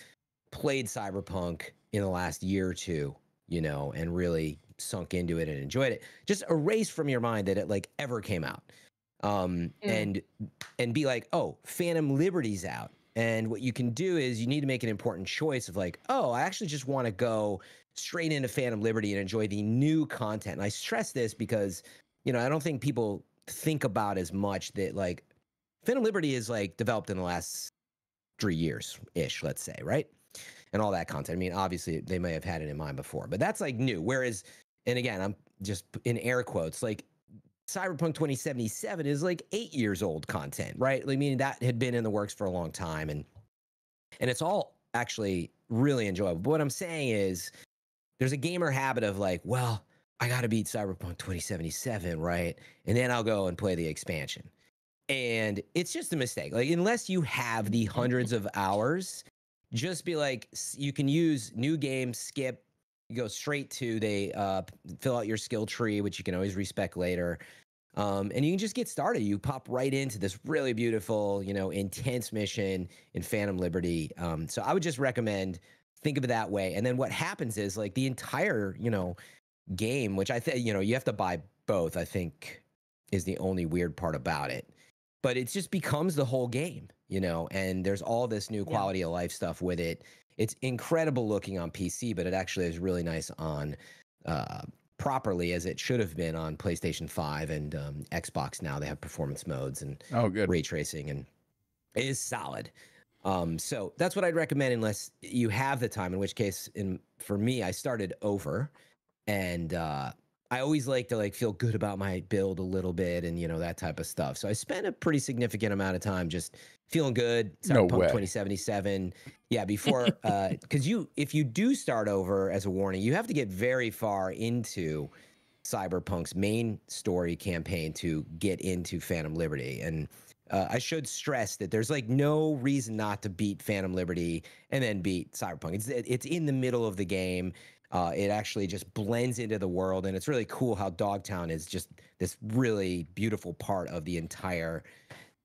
played Cyberpunk in the last year or two, and really sunk into it and enjoyed it, just erase from your mind that it like ever came out. And be like, oh, Phantom Liberty's out. And what you can do is you need to make an important choice of like, oh, I actually just want to go straight into Phantom Liberty and enjoy the new content. And I stress this because, I don't think people think about as much that like Phantom Liberty is like developed in the last 3 years-ish, let's say, right? And all that content. I mean, obviously they may have had it in mind before, but that's like new. Whereas, and again, I'm just in air quotes, like Cyberpunk 2077 is like 8 years old content, right? I mean, that had been in the works for a long time, and it's all actually really enjoyable. But what I'm saying is, there's a gamer habit of like, well, I got to beat Cyberpunk 2077, right? And then I'll go and play the expansion. And it's just a mistake. Like, unless you have the hundreds of hours, just be like, you can use new game, skip, you go straight to fill out your skill tree, which you can always respec later. And you can just get started. You pop right into this really beautiful, intense mission in Phantom Liberty. So I would just recommend, think of it that way. And then what happens is, like, the entire, game, which I think, you have to buy both, I think is the only weird part about it. But it just becomes the whole game, and there's all this new quality of life stuff with it. It's incredible looking on PC, but it actually is really nice on properly, as it should have been on PlayStation 5 and Xbox. Now they have performance modes and ray tracing, and it is solid. So that's what I'd recommend, unless you have the time, in which case, for me, I started over, and I always like to feel good about my build a little bit, and that type of stuff. So I spent a pretty significant amount of time just feeling good. Cyberpunk 2077, before because if you do start over, as a warning, you have to get very far into Cyberpunk's main story campaign to get into Phantom Liberty. And I should stress that there's no reason not to beat Phantom Liberty and then beat Cyberpunk. It's in the middle of the game. It actually just blends into the world, and it's really cool how Dogtown is just this really beautiful part of the entire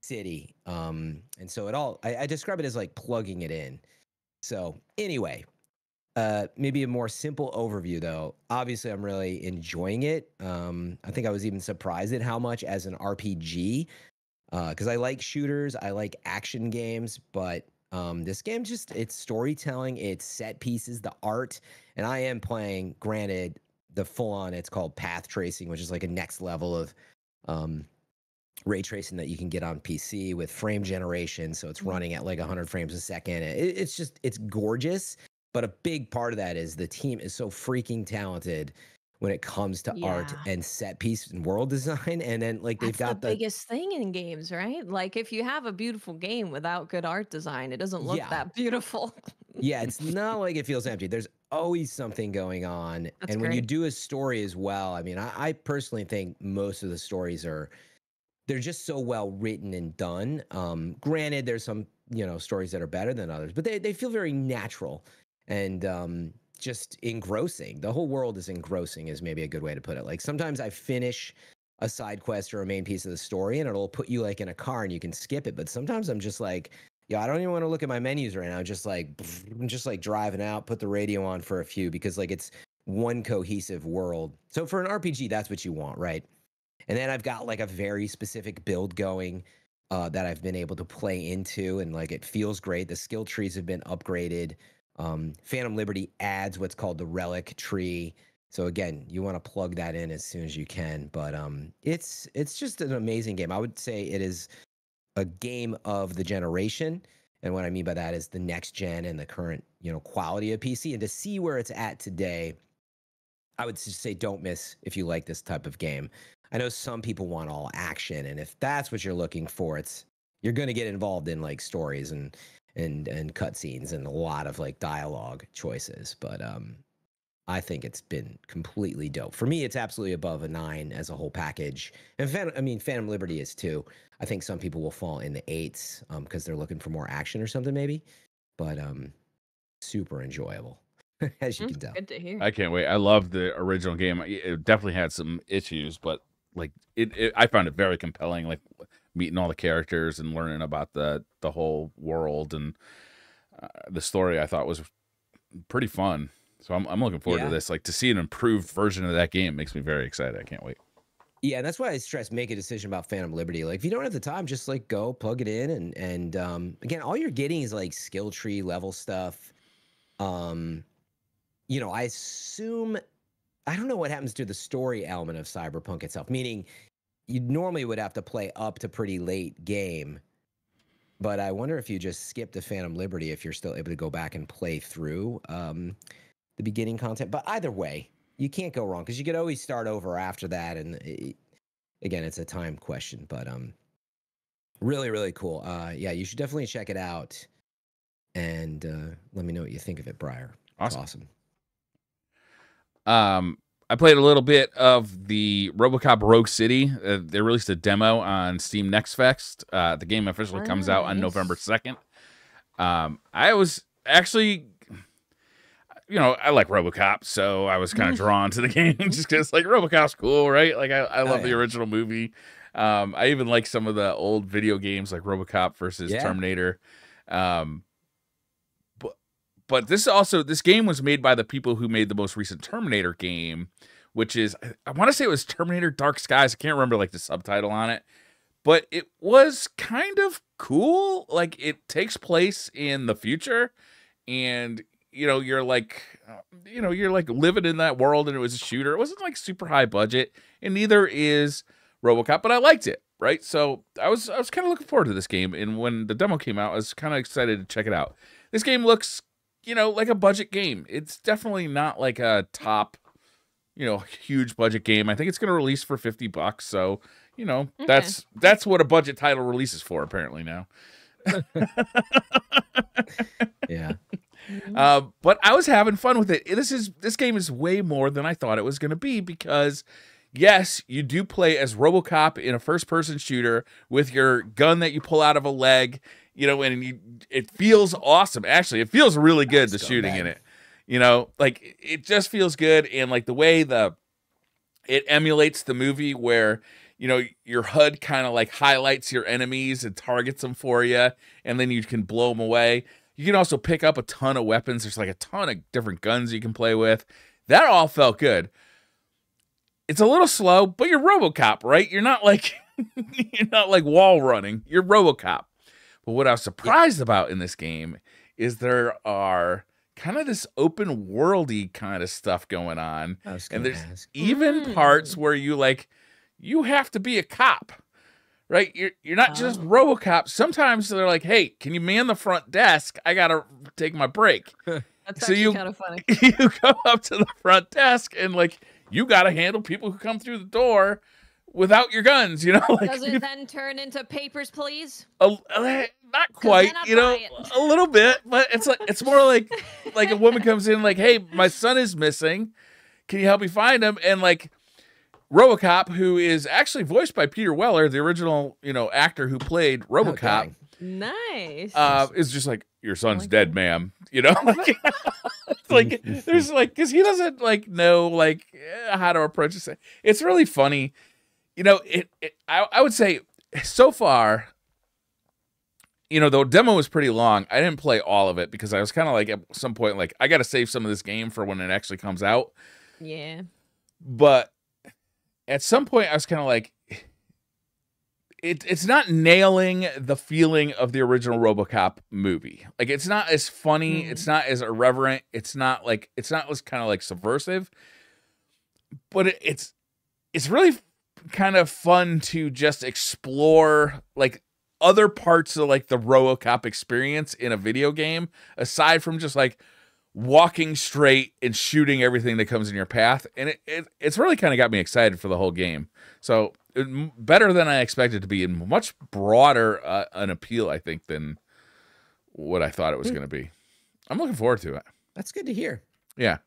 city. And so I describe it as like plugging it in. So anyway, maybe a more simple overview, though. Obviously, I'm really enjoying it. I think I was even surprised at how much as an RPG, because I like shooters, I like action games, but this game it's storytelling, it's set pieces, the art, and I am playing, granted, the full-on, it's called path tracing, which is like a next level of ray tracing that you can get on PC with frame generation, so it's running at 100 frames a second. It's gorgeous, but a big part of that is the team is so freaking talented when it comes to art and set piece and world design. And then they've got the biggest thing in games, right? Like, if you have a beautiful game without good art design, it doesn't look that beautiful. It's not like it feels empty. There's always something going on. That's when you do a story as well, I mean, I personally think most of the stories they're just so well written and done. Granted, there's some stories that are better than others, but they feel very natural and just engrossing. The whole world is engrossing, is maybe a good way to put it. Like, sometimes I finish a side quest or a main piece of the story, and it'll put you in a car and you can skip it. But sometimes I'm just like, I don't even want to look at my menus right now. I'm just driving out, put the radio on for a few, because it's one cohesive world. So for an RPG, that's what you want, right? And then I've got a very specific build going that I've been able to play into, and it feels great. The skill trees have been upgraded. Phantom Liberty adds what's called the relic tree. So again, you want to plug that in as soon as you can. But it's just an amazing game. I would say it is a game of the generation. And what I mean by that is the next gen and the current, quality of PC. And to see where it's at today, I would just say don't miss if you like this type of game. I know some people want all action, and if that's what you're looking for, you're going to get involved in stories and cutscenes and a lot of dialogue choices. But I think it's been completely dope. For me, it's absolutely above a 9 as a whole package. And Phantom Liberty is too. I think some people will fall in the 8s because they're looking for more action or something maybe. But super enjoyable, as you can tell. Good to hear. I can't wait. I love the original game. It definitely had some issues, but I found it very compelling. Meeting all the characters and learning about the whole world, and the story I thought was pretty fun. So I'm looking forward to this. To see an improved version of that game makes me very excited. I can't wait. Yeah, and that's why I stress make a decision about Phantom Liberty. If you don't have the time, just go plug it in, and again, all you're getting is skill tree level stuff. I assume, I don't know what happens to the story element of Cyberpunk itself, meaning you normally would have to play up to pretty late game, but I wonder if you just skip the Phantom Liberty, if you're still able to go back and play through the beginning content. But either way, you can't go wrong, because you could always start over after that, and again, it's a time question, but really, really cool. Yeah, you should definitely check it out, and let me know what you think of it, Briar. Awesome. It's awesome. I played a little bit of the Robocop Rogue City. They released a demo on Steam Next Fest. The game officially comes out on November 2nd. I was actually, I like Robocop, so I was kind of drawn to the game just because, like, Robocop's cool, right? Like, I love the original movie. I even like some of the old video games, like Robocop versus Terminator. But this game was made by the people who made the most recent Terminator game, which is, I want to say it was Terminator Dark Skies. I can't remember, like, the subtitle on it. But it was kind of cool. Like, it takes place in the future, and you're like living in that world, and it was a shooter. It wasn't like super high budget, and neither is Robocop, but I liked it, right? So I was kind of looking forward to this game, and when the demo came out, I was kind of excited to check it out. This game looks, like a budget game. It's definitely not like a top, huge budget game. I think it's going to release for $50, so that's what a budget title releases for apparently now. Yeah. But I was having fun with it. This game is way more than I thought it was going to be, because yes, you do play as Robocop in a first-person shooter with your gun that you pull out of a leg, and it feels awesome. Actually, it feels really good, the shooting in it. Like, it just feels good, and like the way it emulates the movie where, your HUD kind of like highlights your enemies and targets them for you, and then you can blow them away. You can also pick up a ton of weapons. There's like a ton of different guns you can play with. That all felt good. It's a little slow, but you're Robocop, right? You're not like wall running. You're Robocop. But what I was surprised about in this game is there are kind of this open worldy kind of stuff going on. And there's even parts where you have to be a cop. Right? You're not just Robocop. Sometimes they're like, hey, can you man the front desk? I got to take my break. That's actually kind of funny. You go up to the front desk and, like, you got to handle people who come through the door without your guns, Like, does it then turn into Papers, Please? Not quite, a little bit, but it's more like a woman comes in like, hey, my son is missing. Can you help me find him? And, like, Robocop, who is actually voiced by Peter Weller, the original, actor who played Robocop. Okay. Nice. Is just like, your son's dead, ma'am. Like, there's like, because he doesn't know how to approach this. It's really funny. I would say so far, the demo was pretty long. I didn't play all of it because I was kind of like, at some point, like, I got to save some of this game for when it actually comes out. Yeah. But at some point, I was kind of like, it's not nailing the feeling of the original Robocop movie. Like, it's not as funny. It's not as irreverent. It's not as kind of like subversive. But it's really kind of fun to just explore like other parts of like the Robocop experience in a video game, aside from just like walking straight and shooting everything that comes in your path. And it's really kind of got me excited for the whole game. So better than I expected to be, and much broader an appeal, I think, than what I thought it was going to be. I'm looking forward to it. That's good to hear. Yeah.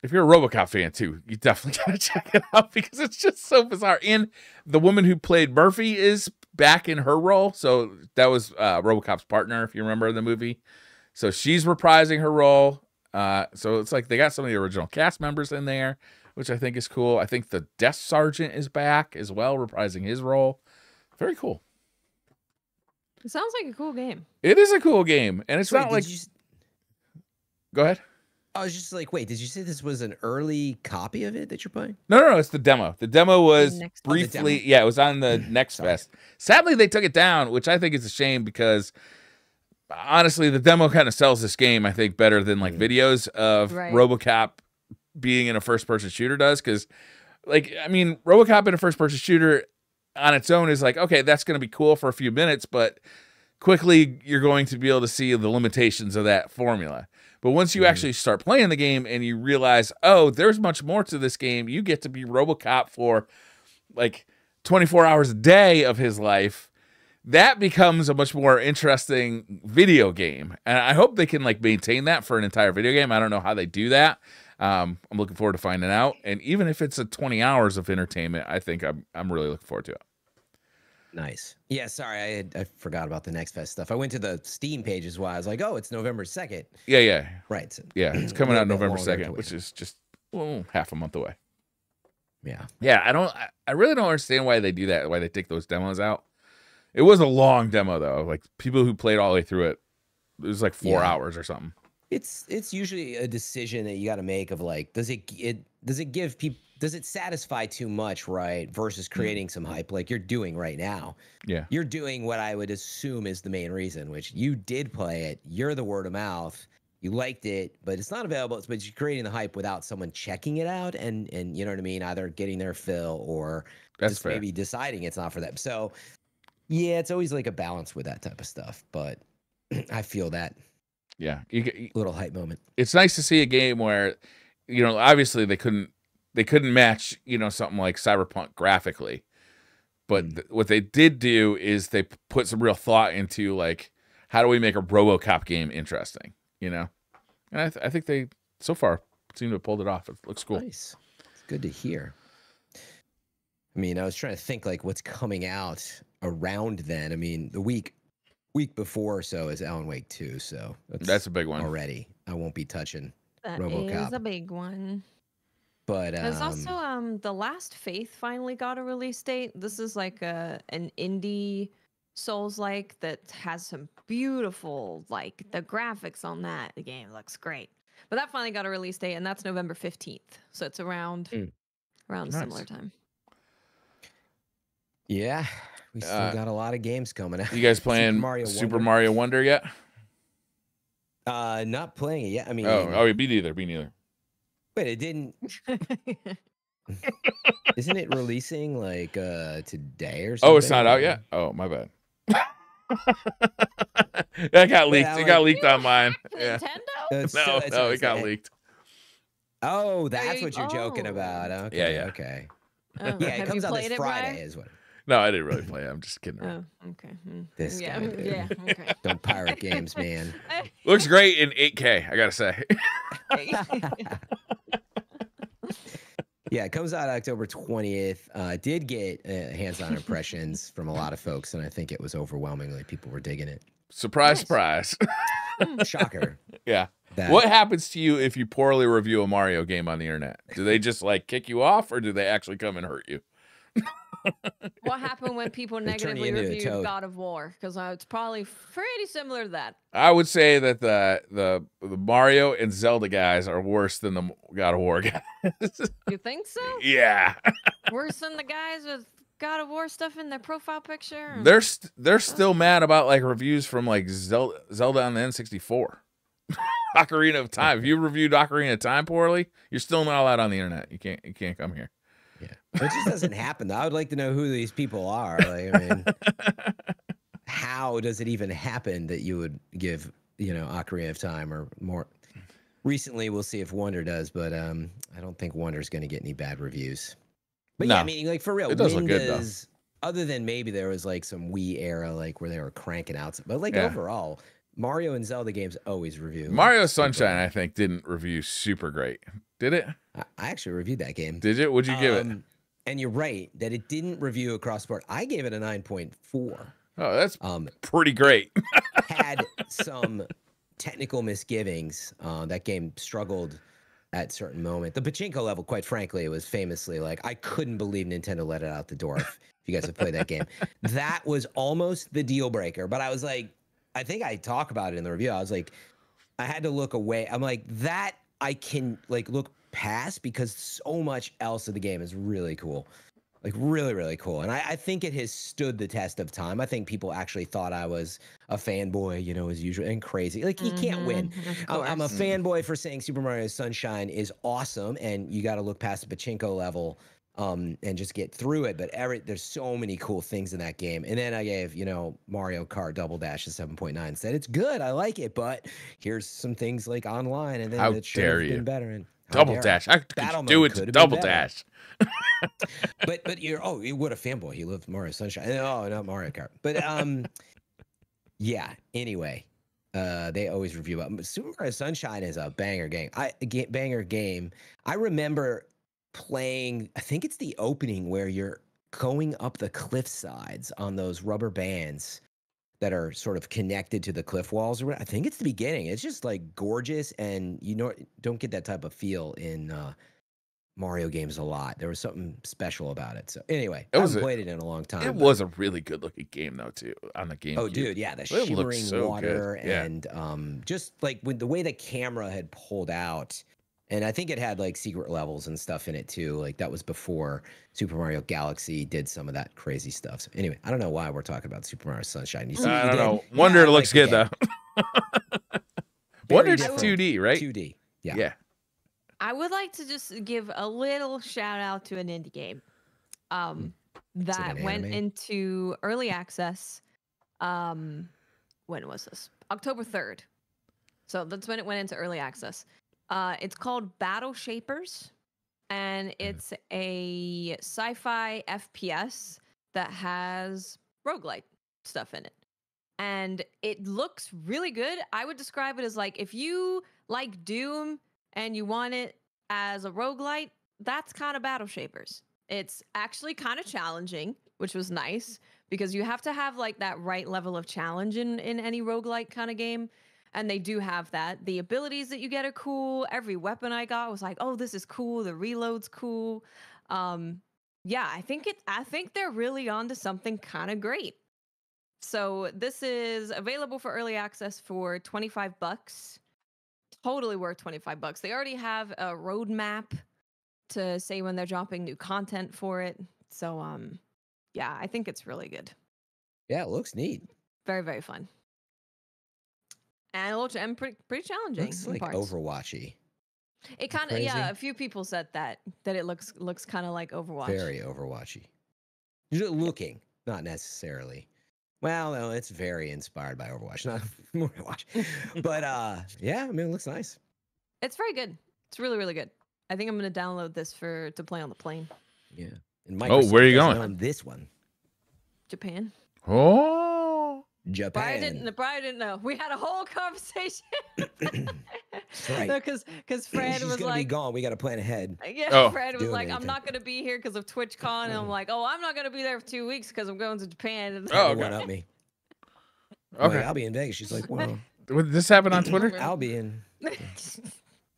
If you're a Robocop fan too, you definitely got to check it out because it's just so bizarre. And the woman who played Murphy is back in her role. So that was Robocop's partner, if you remember the movie. So she's reprising her role. So it's like they got some of the original cast members in there, which I think is cool. I think the desk sergeant is back as well, reprising his role. Very cool. It sounds like a cool game. It is a cool game. And it's not like... Go ahead. I was just like, wait, did you say this was an early copy of it that you're playing? No, it's the demo. The demo was briefly... Yeah, it was on the Next Fest. Sadly, they took it down, which I think is a shame because... Honestly, the demo kind of sells this game, I think, better than like videos of Robocop being in a first-person shooter does. Because, like, I mean, Robocop in a first-person shooter on its own is like, okay, that's going to be cool for a few minutes, but quickly you're going to be able to see the limitations of that formula. But once you actually start playing the game and you realize, oh, there's much more to this game, you get to be Robocop for like 24 hours a day of his life, that becomes a much more interesting video game. And I hope they can like maintain that for an entire video game. I don't know how they do that. I'm looking forward to finding out. And even if it's a 20 hours of entertainment, I think I'm really looking forward to it. Nice. Yeah, sorry, I forgot about the Next Fest stuff. I went to the Steam page as well. I was like, oh, it's November 2nd. Yeah. Right. So yeah, it's coming out November 2nd, which is just half a month away. Yeah. Yeah, I really don't understand why they do that, why they take those demos out. It was a long demo though. Like people who played all the way through it, it was like 4 hours or something. It's usually a decision that you got to make of like, does it give people, does it satisfy too much, right? Versus creating some hype like you're doing right now. Yeah. You're doing what I would assume is the main reason, which you did play it. You're the word of mouth. You liked it, but it's not available. But you're creating the hype without someone checking it out and you know what I mean? Either getting their fill or That's just fair. maybe deciding it's not for them. So yeah, it's always like a balance with that type of stuff. But I feel that. Yeah. Little hype moment. It's nice to see a game where, you know, obviously they couldn't match, you know, something like Cyberpunk graphically. But what they did do is they put some real thought into like, how do we make a Robocop game interesting, you know? And I think they, so far, seem to have pulled it off. It looks cool. Nice. It's good to hear. I mean, I was trying to think like what's coming out around then. I mean, the week before or so is Alan Wake 2, so that's a big one already. I won't be touching that Robocop. Is a big one. But there's also The Last Faith finally got a release date. This is like an indie Souls-like that has some beautiful, like the graphics on that. The game looks great. But that finally got a release date, and that's November 15th. So it's around a similar time. Yeah, we still got a lot of games coming out. You guys playing Super Mario Wonder yet? Not playing it yet. I mean, me neither. Wait, it didn't. Isn't it releasing like today or something? Oh, it's not out yet? Oh, my bad. That got leaked. It got leaked on mine. Yeah. Nintendo? No, it got leaked. Oh, that's what you're joking about. Okay. Yeah. Okay. Oh, yeah, it comes out this Friday, is what. No, I didn't really play it. I'm just kidding around. Oh, okay. This guy, dude. Yeah, okay. Don't pirate games, man. Looks great in 8K, I gotta say. Yeah, it comes out October 20th. Did get hands-on impressions from a lot of folks, and I think it was overwhelmingly people were digging it. Surprise, surprise. Shocker. Yeah. What happens to you if you poorly review a Mario game on the internet? Do they just like kick you off, or do they actually come and hurt you? What happened when people negatively reviewed God of War? Because it's probably pretty similar to that. I would say that the Mario and Zelda guys are worse than the God of War guys. You think so? Yeah. Worse than the guys with God of War stuff in their profile picture? They're still mad about like reviews from like Zelda on the N64. Ocarina of Time. If you reviewed Ocarina of Time poorly, you're still not allowed on the internet. You can't come here. Yeah, it just doesn't happen. I would like to know who these people are. Like, I mean, how does it even happen that you would give, Ocarina of Time or more? Recently, we'll see if Wonder does, but I don't think Wonder's going to get any bad reviews. But yeah, I mean, like for real, it does look good though. Other than maybe there was like some Wii era, like where they were cranking out, but like overall, Mario and Zelda games always review. Mario Sunshine, I think, didn't review super great. Did it? I actually reviewed that game. Did you? What'd you give it? And you're right that it didn't review across the board. I gave it a 9.4. Oh, that's pretty great. Had some technical misgivings. That game struggled at certain moment. The pachinko level, quite frankly, it was famously like, I couldn't believe Nintendo let it out the door. If you guys have played that game. That was almost the deal breaker. But I was like, I think I talk about it in the review. I was like, I had to look away. I'm like, that I can like look past because so much else of the game is really cool. Like really, really cool. And I think it has stood the test of time. I think people actually thought I was a fanboy, as usual, and crazy. Like you can't win. I'm a fanboy for saying Super Mario Sunshine is awesome, and you got to look past the pachinko level and just get through it. But there's so many cool things in that game. And then I gave, Mario Kart Double Dash a 7.9. Said it's good, I like it, but here's some things like online, and then it should have been better. And Double dash. How could you do it to double dash? but you're what a fanboy. He loved Mario Sunshine. Oh, not Mario Kart. But yeah. Anyway, they always review about Super Mario Sunshine is a banger game. Banger game. I remember playing. I think it's the opening where you're going up the cliff sides on those rubber bands that are sort of connected to the cliff walls. I think it's the beginning. It's just like gorgeous, and don't get that type of feel in Mario games a lot. There was something special about it. So anyway, I haven't played it in a long time. It was a really good looking game though too on the GameCube. Oh dude, yeah, the shimmering water and just like with the way the camera had pulled out. And I think it had like secret levels and stuff in it too. Like that was before Super Mario Galaxy did some of that crazy stuff. So anyway, I don't know why we're talking about Super Mario Sunshine. I don't know. Wonder looks good though. Wonder's 2D, right? 2D. Yeah. Yeah. I would like to just give a little shout out to an indie game that went into early access. When was this? October 3rd. So that's when it went into early access. It's called Battle Shapers, and it's a sci-fi FPS that has roguelite stuff in it. And it looks really good. I would describe it as like if you like Doom and you want it as a roguelite, that's kind of Battle Shapers. It's actually kind of challenging, which was nice because you have to have like that right level of challenge in any roguelite kind of game. And they do have that. The abilities that you get are cool. Every weapon I got was like, oh, this is cool. The reload's cool. Yeah, I think they're really onto something kind of great. So this is available for early access for $25. Totally worth $25. They already have a roadmap to say when they're dropping new content for it. So yeah, I think it's really good. Yeah, it looks neat. Very, very fun. And pretty challenging. Looks like Overwatchy. It kind of, yeah. A few people said that it looks kind of like Overwatch. Very Overwatchy. Looking, not necessarily. Well, no, it's very inspired by Overwatch, not Overwatch. But yeah, I mean, it looks nice. It's very good. It's really, really good. I think I'm gonna download this to play on the plane. Yeah. And where are you going? On this one. Japan. Oh. Japan. Brian didn't know. We had a whole conversation. Right. No, because Fred was gonna be gone. We got to plan ahead. Yeah, Fred was like, I'm not going to be here because of TwitchCon. And I'm like, oh, I'm not going to be there for 2 weeks because I'm going to Japan. Oh, okay. One up me. Okay. Like, I'll be in Vegas. She's like, well. Would this happen on Twitter? I'll be in.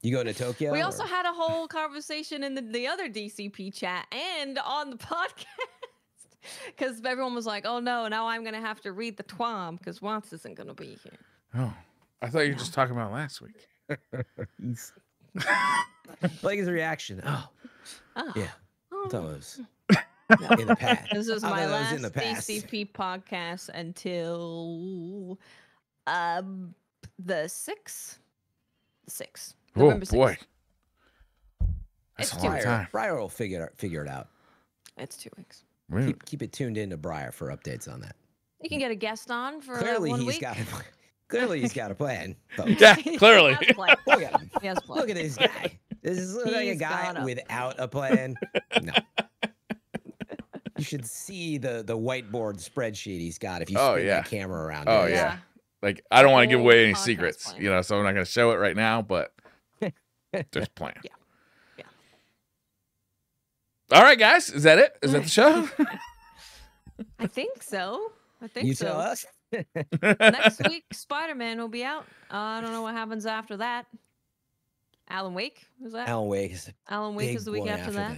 You going to Tokyo? We also had a whole conversation in the other DCP chat and on the podcast. Because everyone was like, oh no, now I'm going to have to read the TWAM because Watts isn't going to be here. Oh, I thought you were just talking about last week. Like his reaction. Oh. Yeah. I thought it was in the past. This was my last DCP podcast until the 6th. November 6th. Boy. That's a long time. Briar will figure it out. It's 2 weeks. Really? Keep it tuned in to Briar for updates on that. You can get a guest on for clearly 1 he's week. Clearly he's got a plan. Folks. Yeah, clearly. Look at him. Look at this guy. This is like a guy without a plan. No. You should see the whiteboard spreadsheet he's got if you spin that camera around. Oh, yeah. Like, I don't want to give away any secrets, so I'm not going to show it right now, but there's a plan. Yeah. All right, guys. Is that it? Is that the show? I think so. You tell us. Next week, Spider-Man will be out. I don't know what happens after that. Alan Wake, is that? Alan Wake is the week after that.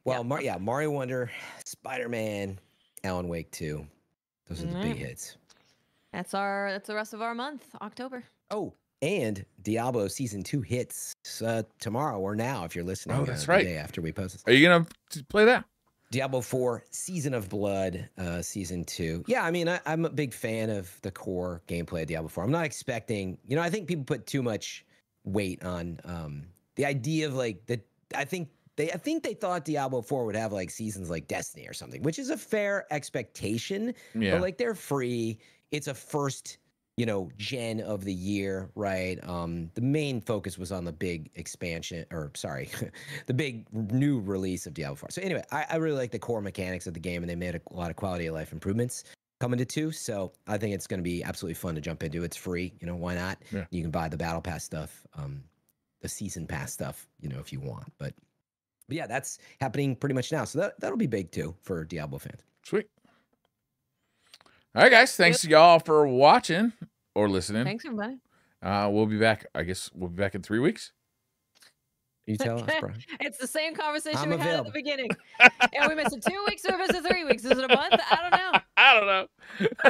Well, Mario Wonder, Spider-Man, Alan Wake 2. Those are the big hits. That's the rest of our month, October. Oh, and Diablo Season 2 hits tomorrow or now if you're listening. Oh, that's right. The day after we post this. Are you going to play that? Diablo 4 Season of Blood, Season 2. Yeah, I mean, I'm a big fan of the core gameplay of Diablo 4. I'm not expecting, I think people put too much weight on the idea of like I think they thought Diablo 4 would have like seasons like Destiny or something, which is a fair expectation. Yeah. But like they're free. It's a first you know, gen of the year, right? The main focus was on the big expansion, or sorry, the big new release of Diablo 4. So anyway, I really like the core mechanics of the game, and they made a lot of quality of life improvements coming to 2. So I think it's going to be absolutely fun to jump into. It's free, you know, why not? Yeah. You can buy the battle pass stuff, the season pass stuff, you know, if you want. But yeah, that's happening pretty much now. So that'll be big too for Diablo fans. Sweet. All right, guys. Thanks y'all for watching or listening. Thanks, everybody. We'll be back. I guess we'll be back in 3 weeks. You tell us, bro. It's the same conversation I'm we had at available. the beginning. And we missed it 2 weeks or is it 3 weeks? Is it a month? I don't know. I don't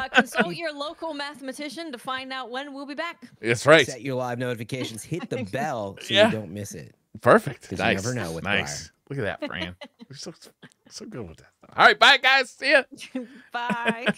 know. Consult your local mathematician to find out when we'll be back. That's right. Set your live notifications. Hit the bell so Yeah. you don't miss it. Perfect. Because Nice. you never know with nice. Look at that, Fran. We're so good with that. All right, bye, guys. See ya. Bye.